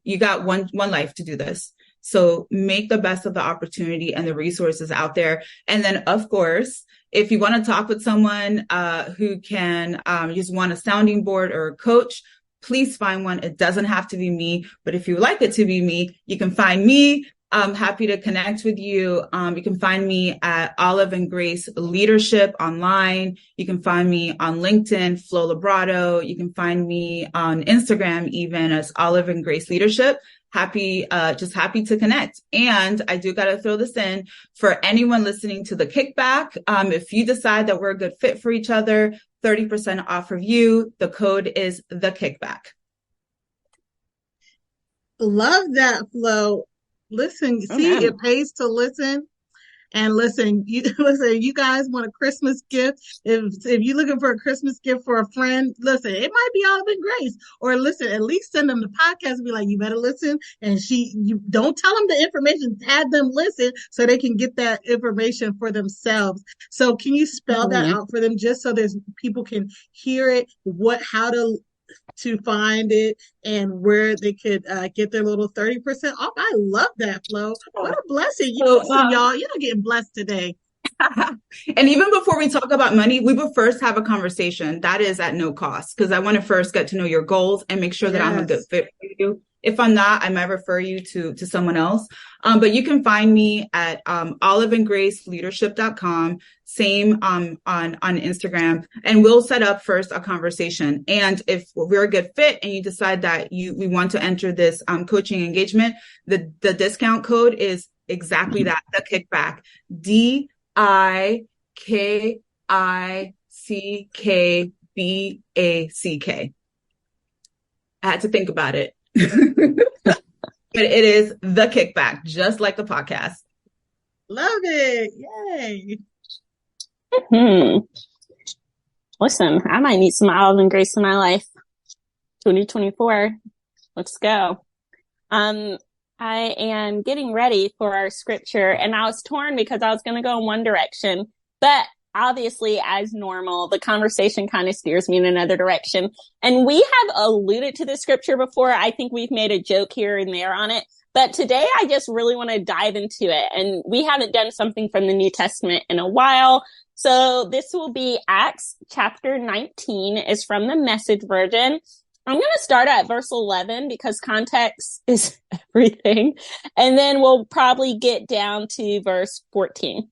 you got one life to do this. So make the best of the opportunity and the resources out there. And then, of course, if you want to talk with someone who can just want a sounding board or a coach, please find one. It doesn't have to be me, but if you would like it to be me, you can find me. I'm happy to connect with you. You can find me at Olive and Grace Leadership online. You can find me on LinkedIn, Flo LaBrado. You can find me on Instagram, even as Olive and Grace Leadership. Just happy to connect. And I do got to throw this in for anyone listening to the kickback. If you decide that we're a good fit for each other, 30% off review. The code is the kickback. Love that, Flo. Listen, see, it pays to listen. And listen, you guys want a Christmas gift. If you're looking for a Christmas gift for a friend, listen, it might be Olive and Grace. Or listen, at least send them the podcast and be like, you better listen. And you don't tell them the information, have them listen so they can get that information for themselves. So can you spell that out for them just so there's people can hear it, how to find it and where they could get their little 30% off. I love that, Flo. What a blessing. Y'all, you're getting blessed today. And even before we talk about money, we will first have a conversation that is at no cost, because I want to first get to know your goals and make sure that I'm a good fit for you. If I'm not, I might refer you to someone else. But you can find me at oliveandgraceleadership.com, same on Instagram, and we'll set up first a conversation. And if we're a good fit and you decide that we want to enter this coaching engagement, the discount code is exactly that, the kickback, DIKICKBACK. I had to think about it. But it is the kickback, just like the podcast. Love it. Yay. Listen, I might need some Olive and Grace in my life. 2024. Let's go. I am getting ready for our scripture, and I was torn because I was going to go in one direction, but obviously, as normal, the conversation kind of steers me in another direction. And we have alluded to the scripture before. I think we've made a joke here and there on it. But today, I just really want to dive into it. And we haven't done something from the New Testament in a while. So this will be Acts chapter 19 is from the Message version. I'm going to start at verse 11 because context is everything. And then we'll probably get down to verse 14.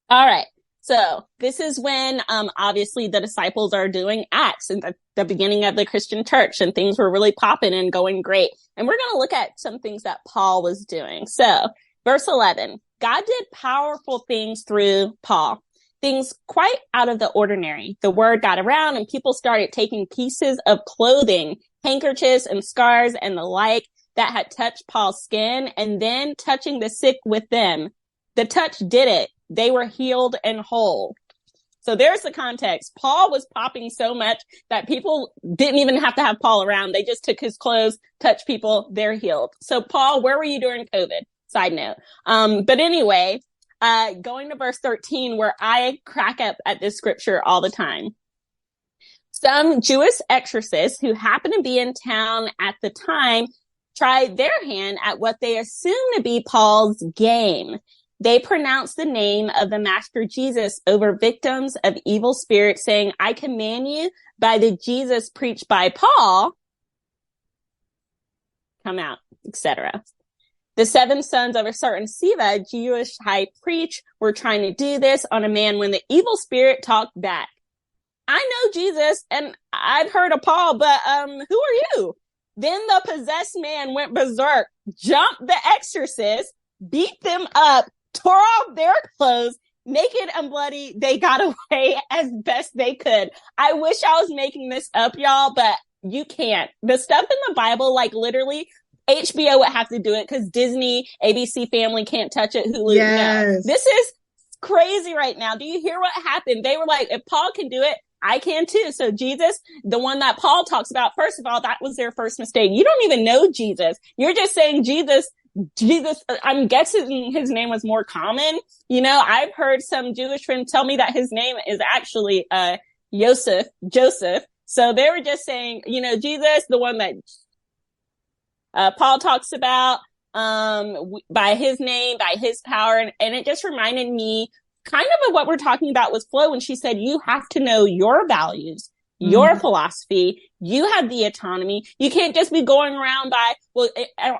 All right. So this is when, obviously the disciples are doing Acts in the beginning of the Christian church, and things were really popping and going great. And we're going to look at some things that Paul was doing. So verse 11, God did powerful things through Paul, things quite out of the ordinary. The word got around and people started taking pieces of clothing, handkerchiefs and scars and the like that had touched Paul's skin, and then touching the sick with them. The touch did it. They were healed and whole. So there's the context. Paul was popping so much that people didn't even have to have Paul around. They just took his clothes, touched people, they're healed. So Paul, where were you during COVID? Side note. But anyway, going to verse 13, where I crack up at this scripture all the time. Some Jewish exorcists who happened to be in town at the time tried their hand at what they assumed to be Paul's game. They pronounced the name of the Master Jesus over victims of evil spirits, saying, I command you by the Jesus preached by Paul, come out, etc. The 7 sons of a certain Siva, Jewish high priest, were trying to do this on a man when the evil spirit talked back. I know Jesus and I've heard of Paul, but who are you? Then the possessed man went berserk, jumped the exorcist, beat them up, tore off their clothes, naked and bloody. They got away as best they could. I wish I was making this up, y'all, but you can't. The stuff in the Bible, like literally, HBO would have to do it because Disney, ABC Family can't touch it. Hulu, no. This is crazy right now. Do you hear what happened? They were like, if Paul can do it, I can too. So Jesus, the one that Paul talks about, first of all, that was their first mistake. You don't even know Jesus. You're just saying Jesus, I'm guessing his name was more common. You know, I've heard some Jewish friends tell me that his name is actually, Joseph. So they were just saying, you know, Jesus, the one that, Paul talks about. by his name, by his power. And it just reminded me kind of what we're talking about with Flo when she said, you have to know your values, your philosophy. You have the autonomy. You can't just be going around by,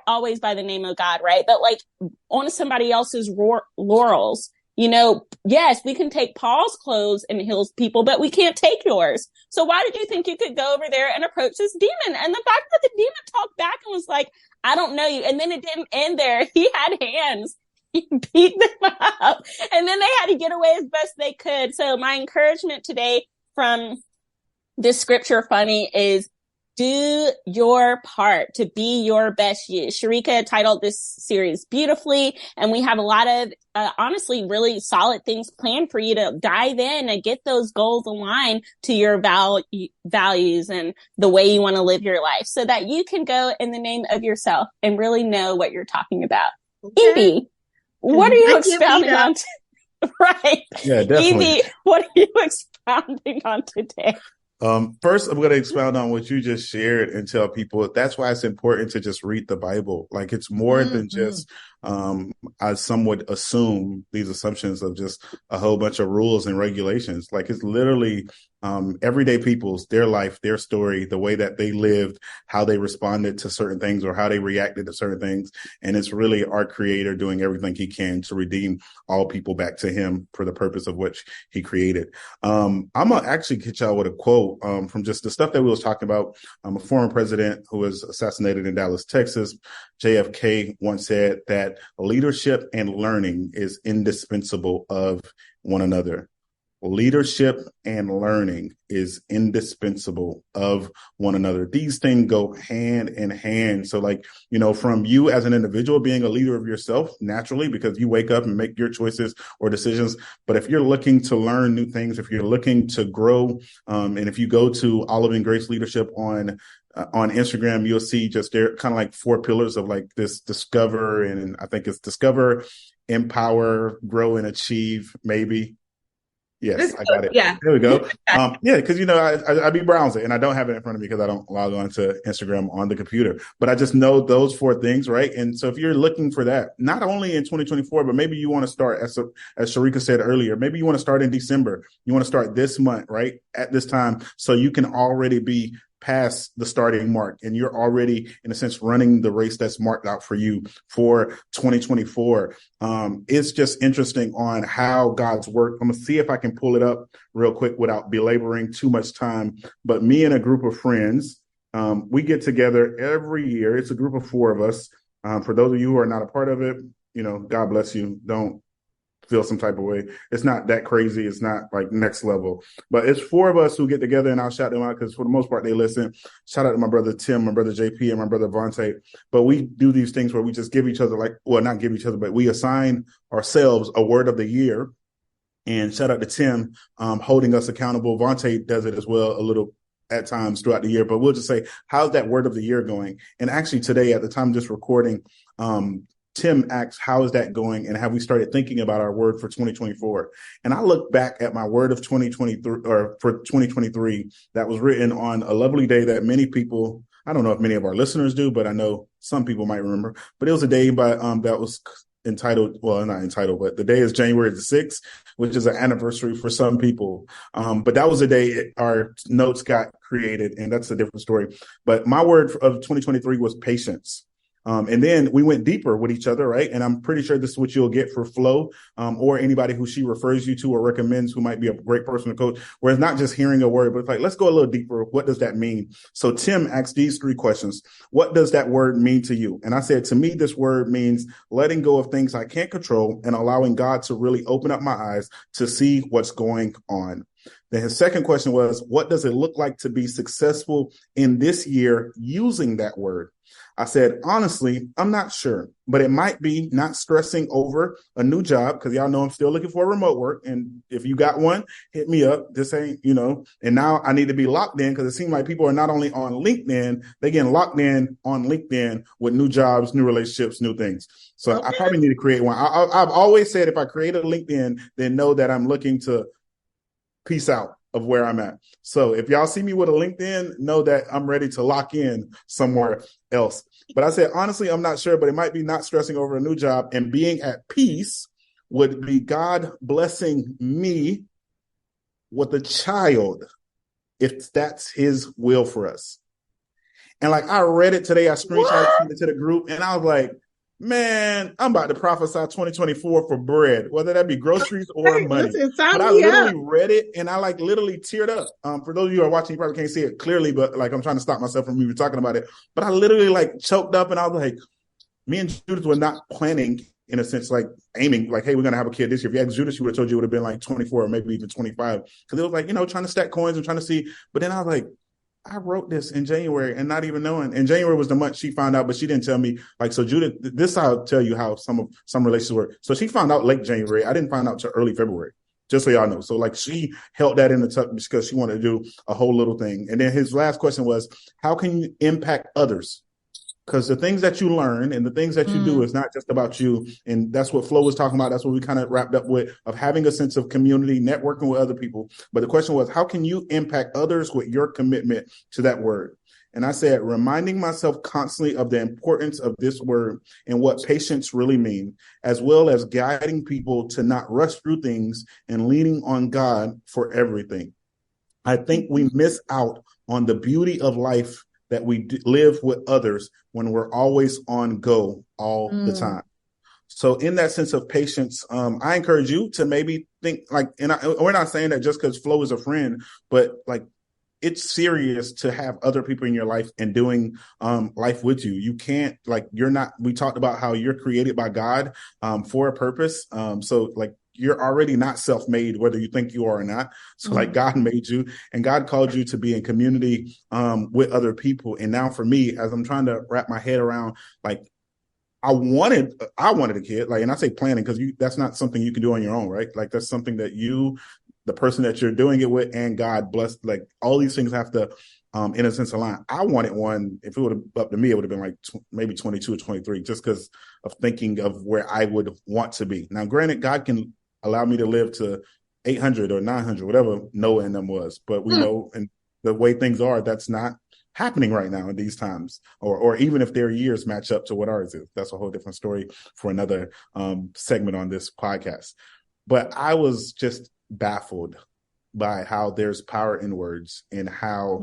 always by the name of God, right? But like on somebody else's laurels. You know, yes, we can take Paul's clothes and heal people, but we can't take yours. So why did you think you could go over there and approach this demon? And the fact that the demon talked back and was like, I don't know you. And then it didn't end there. He had hands. He beat them up. And then they had to get away as best they could. So my encouragement today from this scripture funny is do your part to be your best you. Sharika titled this series beautifully, and we have a lot of honestly really solid things planned for you to dive in and get those goals aligned to your values and the way you want to live your life so that you can go in the name of yourself and really know what you're talking about. Okay. Evie, what are you expounding on? Right. Yeah, definitely. Evie, what are you expounding on today? First, I'm going to expound on what you just shared and tell people that's why it's important to just read the Bible. Like it's more than just, some would assume these assumptions of just a whole bunch of rules and regulations. Like it's literally, everyday people's, their life, their story, the way that they lived, how they responded to certain things or how they reacted to certain things. And it's really our Creator doing everything he can to redeem all people back to him for the purpose of which he created. I'm going to actually hit y'all with a quote from just the stuff that we was talking about. A former president who was assassinated in Dallas, Texas, JFK, once said that leadership and learning is indispensable of one another. Leadership and learning is indispensable of one another. These things go hand in hand. So like, you know, from you as an individual being a leader of yourself naturally, because you wake up and make your choices or decisions. But if you're looking to learn new things, if you're looking to grow, and if you go to Olive and Grace Leadership on Instagram, you'll see just there kind of like 4 pillars of like this discover. And I think it's discover, empower, grow, and achieve, maybe. Yes, I got it. Yeah. There we go. Because, you know, I be browsing and I don't have it in front of me because I don't log on to Instagram on the computer. But I just know those 4 things, right? And so if you're looking for that, not only in 2024, but maybe you want to start, as Sharika said earlier, maybe you want to start in December. You want to start this month, right? At this time, so you can already be past the starting mark and you're already in a sense running the race that's marked out for you for 2024. It's just interesting on how God's work. I'm gonna see if I can pull it up real quick without belaboring too much time. But me and a group of friends, we get together every year. It's a group of 4 of us. For those of you who are not a part of it, you know, God bless you. Don't feel some type of way. It's not that crazy. It's not like next level, but it's 4 of us who get together, and I'll shout them out because for the most part they listen. Shout out to my brother Tim, my brother JP, and my brother Vontae. But we do these things where we just give each other not give each other, but we assign ourselves a word of the year. And shout out to Tim, holding us accountable. Vontae does it as well a little at times throughout the year, but we'll just say, how's that word of the year going? And actually today at the time of this recording, Tim asks, how is that going? And have we started thinking about our word for 2024? And I look back at my word of 2023 or for 2023 that was written on a lovely day that many people, I don't know if many of our listeners do, but I know some people might remember, but it was a day by, that was entitled, well, not entitled, but the day is January the 6th, which is an anniversary for some people. But that was the day our notes got created, and that's a different story. But my word of 2023 was patience. And then we went deeper with each other, right? And I'm pretty sure this is what you'll get for Flo, or anybody who she refers you to or recommends who might be a great person to coach, where it's not just hearing a word, but it's like, let's go a little deeper. What does that mean? So Tim asked these 3 questions. What does that word mean to you? And I said, to me, this word means letting go of things I can't control and allowing God to really open up my eyes to see what's going on. Then his second question was, what does it look like to be successful in this year using that word? I said, honestly, I'm not sure, but it might be not stressing over a new job, because y'all know I'm still looking for remote work. And if you got one, hit me up. This ain't, you know, and now I need to be locked in, because it seems like people are not only on LinkedIn, they getting locked in on LinkedIn with new jobs, new relationships, new things. So okay. I probably need to create one. I've always said if I create a LinkedIn, then know that I'm looking to peace out. of where I'm at. So if y'all see me with a LinkedIn, know that I'm ready to lock in somewhere else. But I said, honestly, I'm not sure, but it might be not stressing over a new job and being at peace would be God blessing me with a child if that's his will for us. And like I read it today, I screenshotted it to the group, and I was like, man, I'm about to prophesy 2024 for bread, whether that be groceries or Hey, money. listen, sign But I me literally up. read it and I like literally teared up. For those of you who are watching, you probably can't see it clearly, but like I'm trying to stop myself from even talking about it. But I literally like choked up and I was like, me and Judith were not planning in a sense, like aiming, like, hey, we're going to have a kid this year. If you asked Judith, she would have told you it would have been like 24 or maybe even 25. Because it was like, trying to stack coins and trying to see. But then I was like, I wrote this in January and not even knowing. And January was the month she found out, but she didn't tell me. Like, so Judith, this I'll tell you how some relationships work. So she found out late January. I didn't find out till early February, just so y'all know. So like she held that in the tuck because she wanted to do a whole little thing. And then his last question was, how can you impact others? Because the things that you learn and the things that you do is not just about you. And that's what Flo was talking about. That's what we kind of wrapped up with, of having a sense of community, networking with other people. But the question was, how can you impact others with your commitment to that word? And I said, reminding myself constantly of the importance of this word and what patience really mean, as well as guiding people to not rush through things and leaning on God for everything. I think we miss out on the beauty of life that we live with others when we're always on go all the time. So in that sense of patience, I encourage you to maybe think like, and we're not saying that just because Flo is a friend, but like it's serious to have other people in your life and doing life with you. You can't we talked about how you're created by God for a purpose. So like, you're already not self-made, whether you think you are or not. So like God made you and God called you to be in community with other people. And now for me, as I'm trying to wrap my head around, like, I wanted a kid, like, and I say planning because that's not something you can do on your own, right? Like that's something that the person that you're doing it with, and God bless, like all these things have to, in a sense, align. I wanted one. If it would have up to me, it would have been like maybe 22 or 23, just because of thinking of where I would want to be. Now, granted, God can allow me to live to 800 or 900, whatever Noah and them was. But we know, and the way things are, that's not happening right now in these times, or even if their years match up to what ours is. That's a whole different story for another segment on this podcast. But I was just baffled by how there's power in words and how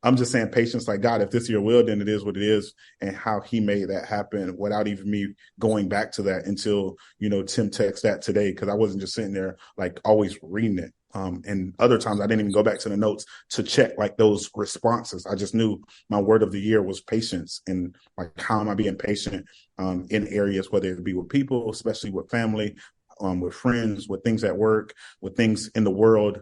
I'm just saying patience, like God, if this is your will, then it is what it is, and how he made that happen without even me going back to that until, Tim texted that today, because I wasn't just sitting there like always reading it. And other times I didn't even go back to the notes to check like those responses. I just knew my word of the year was patience, and like, how am I being patient in areas, whether it be with people, especially with family, with friends, with things at work, with things in the world.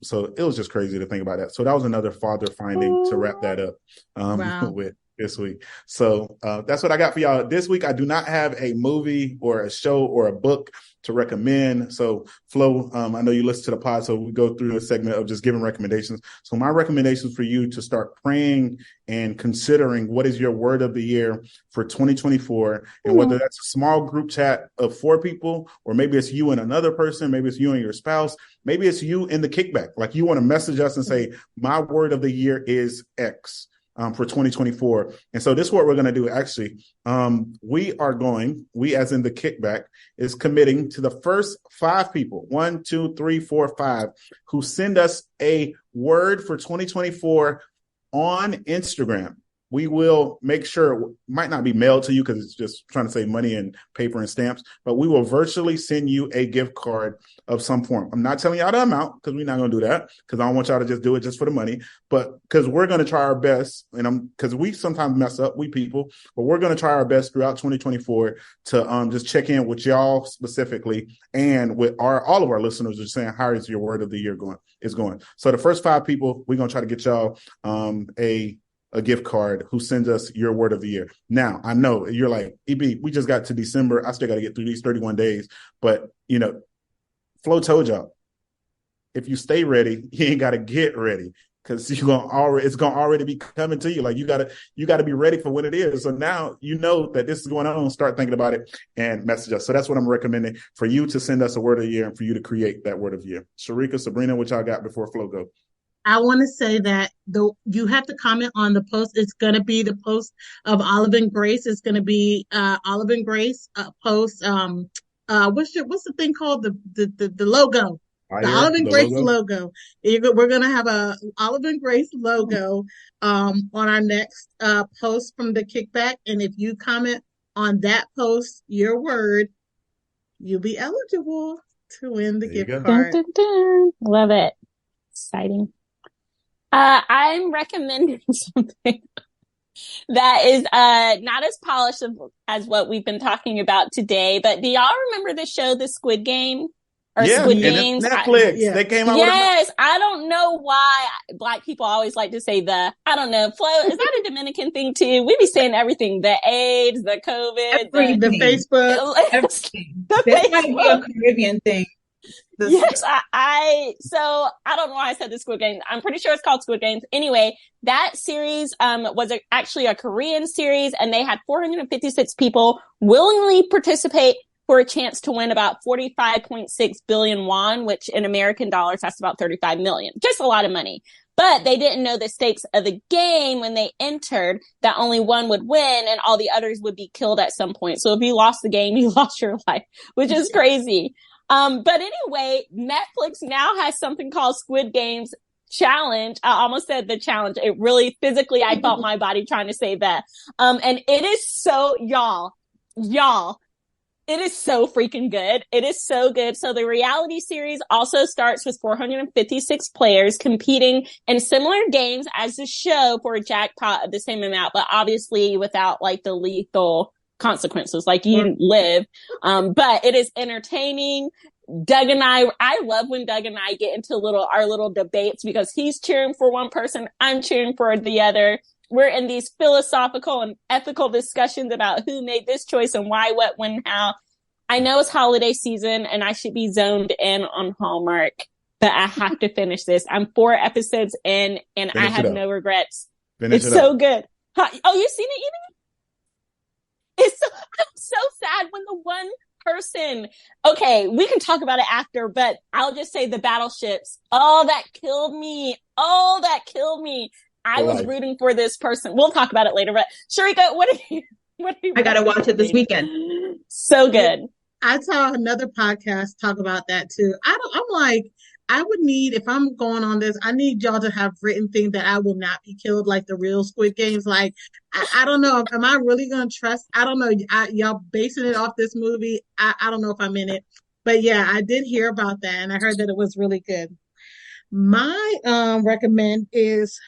So it was just crazy to think about that. So that was another father finding to wrap that up with this week. So that's what I got for y'all this week. I do not have a movie or a show or a book to recommend. So Flo, I know you listen to the pod, so we go through a segment of just giving recommendations. So my recommendations for you to start praying and considering what is your word of the year for 2024, and whether that's a small group chat of 4 people, or maybe it's you and another person, maybe it's you and your spouse, maybe it's you in the kickback. Like you want to message us and say, my word of the year is X. For 2024. And so this is what we're going to do. Actually, we as in the kickback is committing to the first 5 people, 1, 2, 3, 4, 5, who send us a word for 2024 on Instagram. We will make sure it might not be mailed to you because it's just trying to save money and paper and stamps, but we will virtually send you a gift card of some form. I'm not telling y'all the amount because we're not going to do that, because I don't want y'all to just do it just for the money, but because we're going to try our best, and because we sometimes mess up, we people, but we're going to try our best throughout 2024 to just check in with y'all specifically, and with all of our listeners are saying, how is your word of the year going? So the first 5 people, we're going to try to get y'all a gift card who sends us your word of the year. Now, I know you're like, EB, we just got to December. I still got to get through these 31 days. But, Flo told y'all, if you stay ready, you ain't got to get ready. because it's gonna already be coming to you. Like you gotta be ready for when it is. So now you know that this is going on. Start thinking about it and message us. So that's what I'm recommending, for you to send us a word of the year and for you to create that word of the year. Sharika, Sabrina, what y'all got before Flo go? I want to say that you have to comment on the post. It's going to be the post of Olive and Grace. It's going to be Olive and Grace post. What's the thing called, the logo? The Olive and The Grace logo. logo. We're gonna have a Olive and Grace logo on our next post from the kickback. And if you comment on that post, your word, you'll be eligible to win the There you gift go. Dun, card. dun, dun. Love it. Exciting. I'm recommending something that is not as polished as what we've been talking about today. But do y'all remember the show, The Squid Game? Or Yeah, Squid and Games? it's Netflix. Yeah. They came out Yes, I don't know why Black people always like to say I don't know, Flo, is that a Dominican thing too? We be saying everything, the AIDS, the COVID, The Everything. Facebook. Everything. the This might be a Facebook. Caribbean thing. Yes, so I don't know why I said the Squid Game. I'm pretty sure it's called Squid Games. Anyway, that series was actually a Korean series, and they had 456 people willingly participate for a chance to win about 45.6 billion won, which in American dollars, that's about 35 million. Just a lot of money. But they didn't know the stakes of the game when they entered, that only one would win and all the others would be killed at some point. So if you lost the game, you lost your life, which is crazy. But anyway, Netflix now has something called Squid Games Challenge. I almost said the challenge. It really physically, I felt my body trying to say that. And it is so, y'all, it is so freaking good. It is so good. So the reality series also starts with 456 players competing in similar games as the show for a jackpot of the same amount, but obviously without like the lethal consequences, like you live. But it is entertaining. Doug and I love when Doug and I get into our little debates, because he's cheering for one person, I'm cheering for the other. We're in these philosophical and ethical discussions about who made this choice and why, what, when, how. I know it's holiday season and I should be zoned in on Hallmark, but I have to finish this. I'm 4 episodes in and I have no regrets. It's so good. Oh, you've seen it, Evie? I'm so sad when the one person, okay, we can talk about it after, but I'll just say the battleships. Oh, that killed me. I was rooting for this person. We'll talk about it later, but Sharika, what are you I gotta watch it this weekend. So good. I saw another podcast talk about that too. I'm like, I would need, if I'm going on this, I need y'all to have written things that I will not be killed like the real Squid Games. Like, I don't know. Am I really going to trust? I don't know. Y'all basing it off this movie. I don't know if I'm in it. But yeah, I did hear about that and I heard that it was really good. My recommend is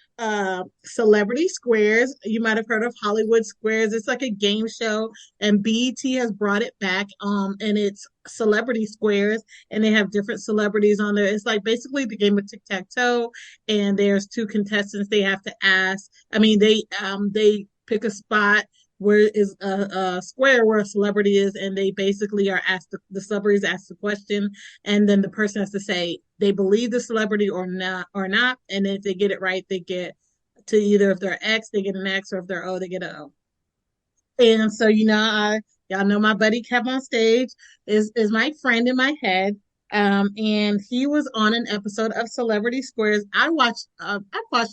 Celebrity Squares. You might have heard of Hollywood Squares. It's like a game show, and BET has brought it back. And it's Celebrity Squares, and they have different celebrities on there. It's like basically the game of tic-tac-toe, and there's 2 contestants they have to ask. I mean, they pick a spot where is a square where a celebrity is, and they basically are asked, the celebrities ask the question, and then the person has to say they believe the celebrity or not, and if they get it right, they get to either, if they're X, they get an X, or if they're O, they get an O. And so, y'all know my buddy Kev on stage is my friend in my head. And he was on an episode of Celebrity Squares. I've watched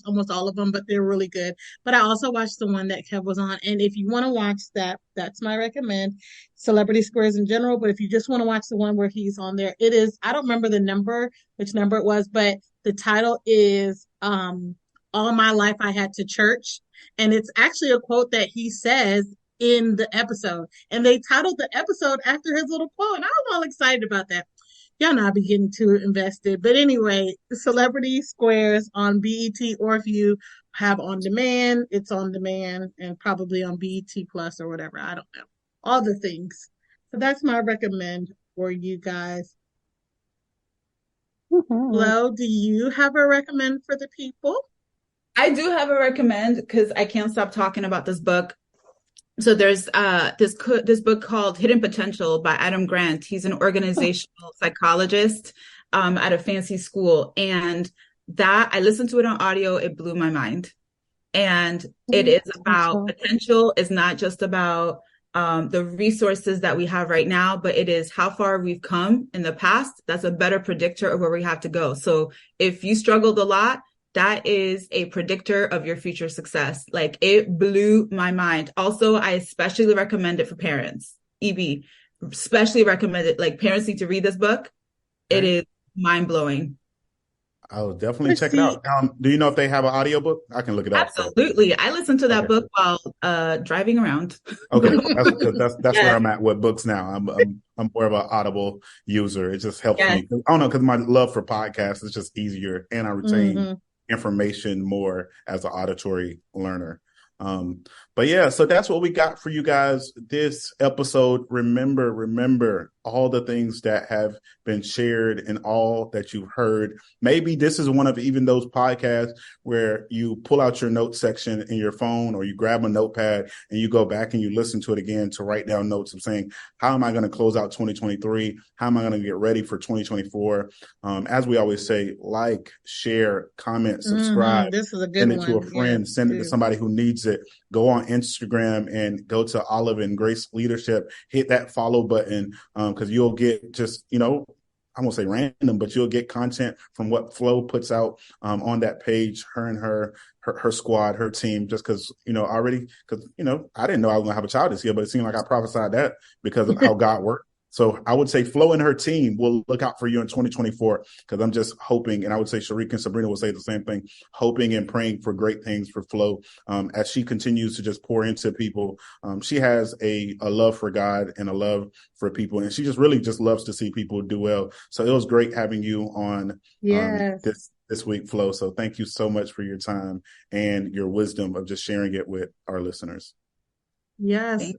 almost all of them, but they're really good. But I also watched the one that Kev was on. And if you want to watch that, that's my recommend. Celebrity Squares in general. But if you just want to watch the one where he's on there, it is, I don't remember which number it was, but the title is, All My Life I Had to Church. And it's actually a quote that he says in the episode. And they titled the episode after his little quote. And I was all excited about that. Y'all know I be getting too invested. But anyway, Celebrity Squares on BET, or if you have on demand, it's on demand and probably on BET Plus or whatever. I don't know. All the things. So that's my recommend for you guys. Flo, do you have a recommend for the people? I do have a recommend because I can't stop talking about this book. So there's this book called Hidden Potential by Adam Grant. He's an organizational psychologist at a fancy school. And that I listened to it on audio. It blew my mind. And it is about potential. It's not just about the resources that we have right now, but it is how far we've come in the past. That's a better predictor of where we have to go. So if you struggled a lot, that is a predictor of your future success. Like, it blew my mind. Also, I especially recommend it for parents. EB, especially recommend it. Like, parents need to read this book. It is mind blowing. I'll definitely check it out. Do you know if they have an audiobook? I can look it up. Absolutely. I listened to that book while driving around. Okay. That's where I'm at with books now. I'm more of an Audible user. It just helps me. I don't know, because my love for podcasts is just easier, and I retain information more as an auditory learner. But yeah, so that's what we got for you guys this episode. Remember all the things that have been shared and all that you've heard. Maybe this is one of even those podcasts where you pull out your notes section in your phone, or you grab a notepad and you go back and you listen to it again to write down notes of saying, how am I going to close out 2023? How am I going to get ready for 2024? As we always say, like, share, comment, subscribe. This is a good send it to a friend, send it to somebody who needs it. Go on Instagram and go to Olive and Grace Leadership, hit that follow button, because you'll get just, I won't say random, but you'll get content from what Flo puts out on that page, her and her squad, her team, just because, I didn't know I was going to have a child this year, but it seemed like I prophesied that because of how God worked. So I would say Flo and her team will look out for you in 2024, because I'm just hoping, and I would say Sharik and Sabrina will say the same thing, hoping and praying for great things for Flo as she continues to just pour into people. She has a love for God and a love for people, and she just really just loves to see people do well. So it was great having you on this week, Flo. So thank you so much for your time and your wisdom of just sharing it with our listeners. Yes.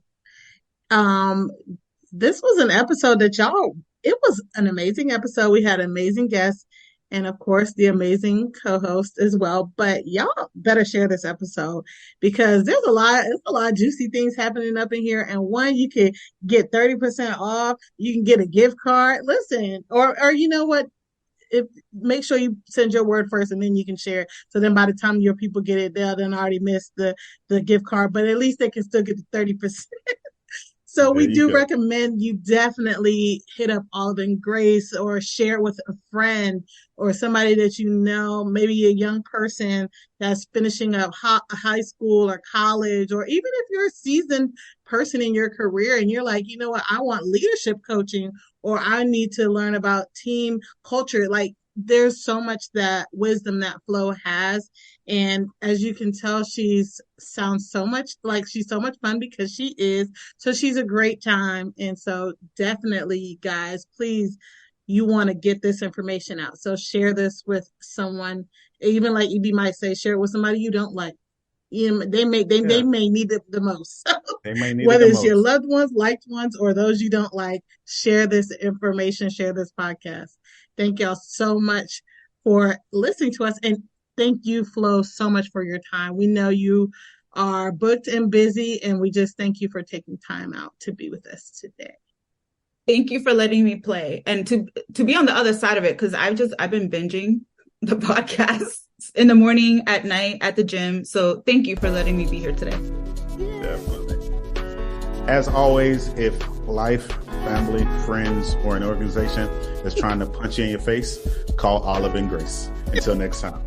This was an episode that it was an amazing episode. We had amazing guests and, of course, the amazing co-host as well. But y'all better share this episode, because there's a lot of juicy things happening up in here. And one, you can get 30% off. You can get a gift card. Listen, or you know what? Make sure you send your word first, and then you can share. So then by the time your people get it, they'll then already miss the gift card. But at least they can still get the 30%. So we do recommend you definitely hit up Olive and Grace, or share it with a friend or somebody that you know, maybe a young person that's finishing up high school or college, or even if you're a seasoned person in your career and you're like, you know what, I want leadership coaching, or I need to learn about team culture. Like, there's so much that wisdom that Flo has. And as you can tell, sounds so much like she's so much fun, because she is. So she's a great time. And so definitely, guys, please, you want to get this information out. So share this with someone, even like EB might say, share it with somebody you don't like. They may need it the most. They may need whether it the it's most. Your loved ones, liked ones, or those you don't like. Share this information, share this podcast. Thank y'all so much for listening to us. And thank you, Flo, so much for your time. We know you are booked and busy, and we just thank you for taking time out to be with us today. Thank you for letting me play, and to be on the other side of it, because I've been binging the podcast in the morning, at night, at the gym. So thank you for letting me be here today. Definitely. As always, if life, family, friends, or an organization is trying to punch you in your face, call Olive and Grace. Until next time.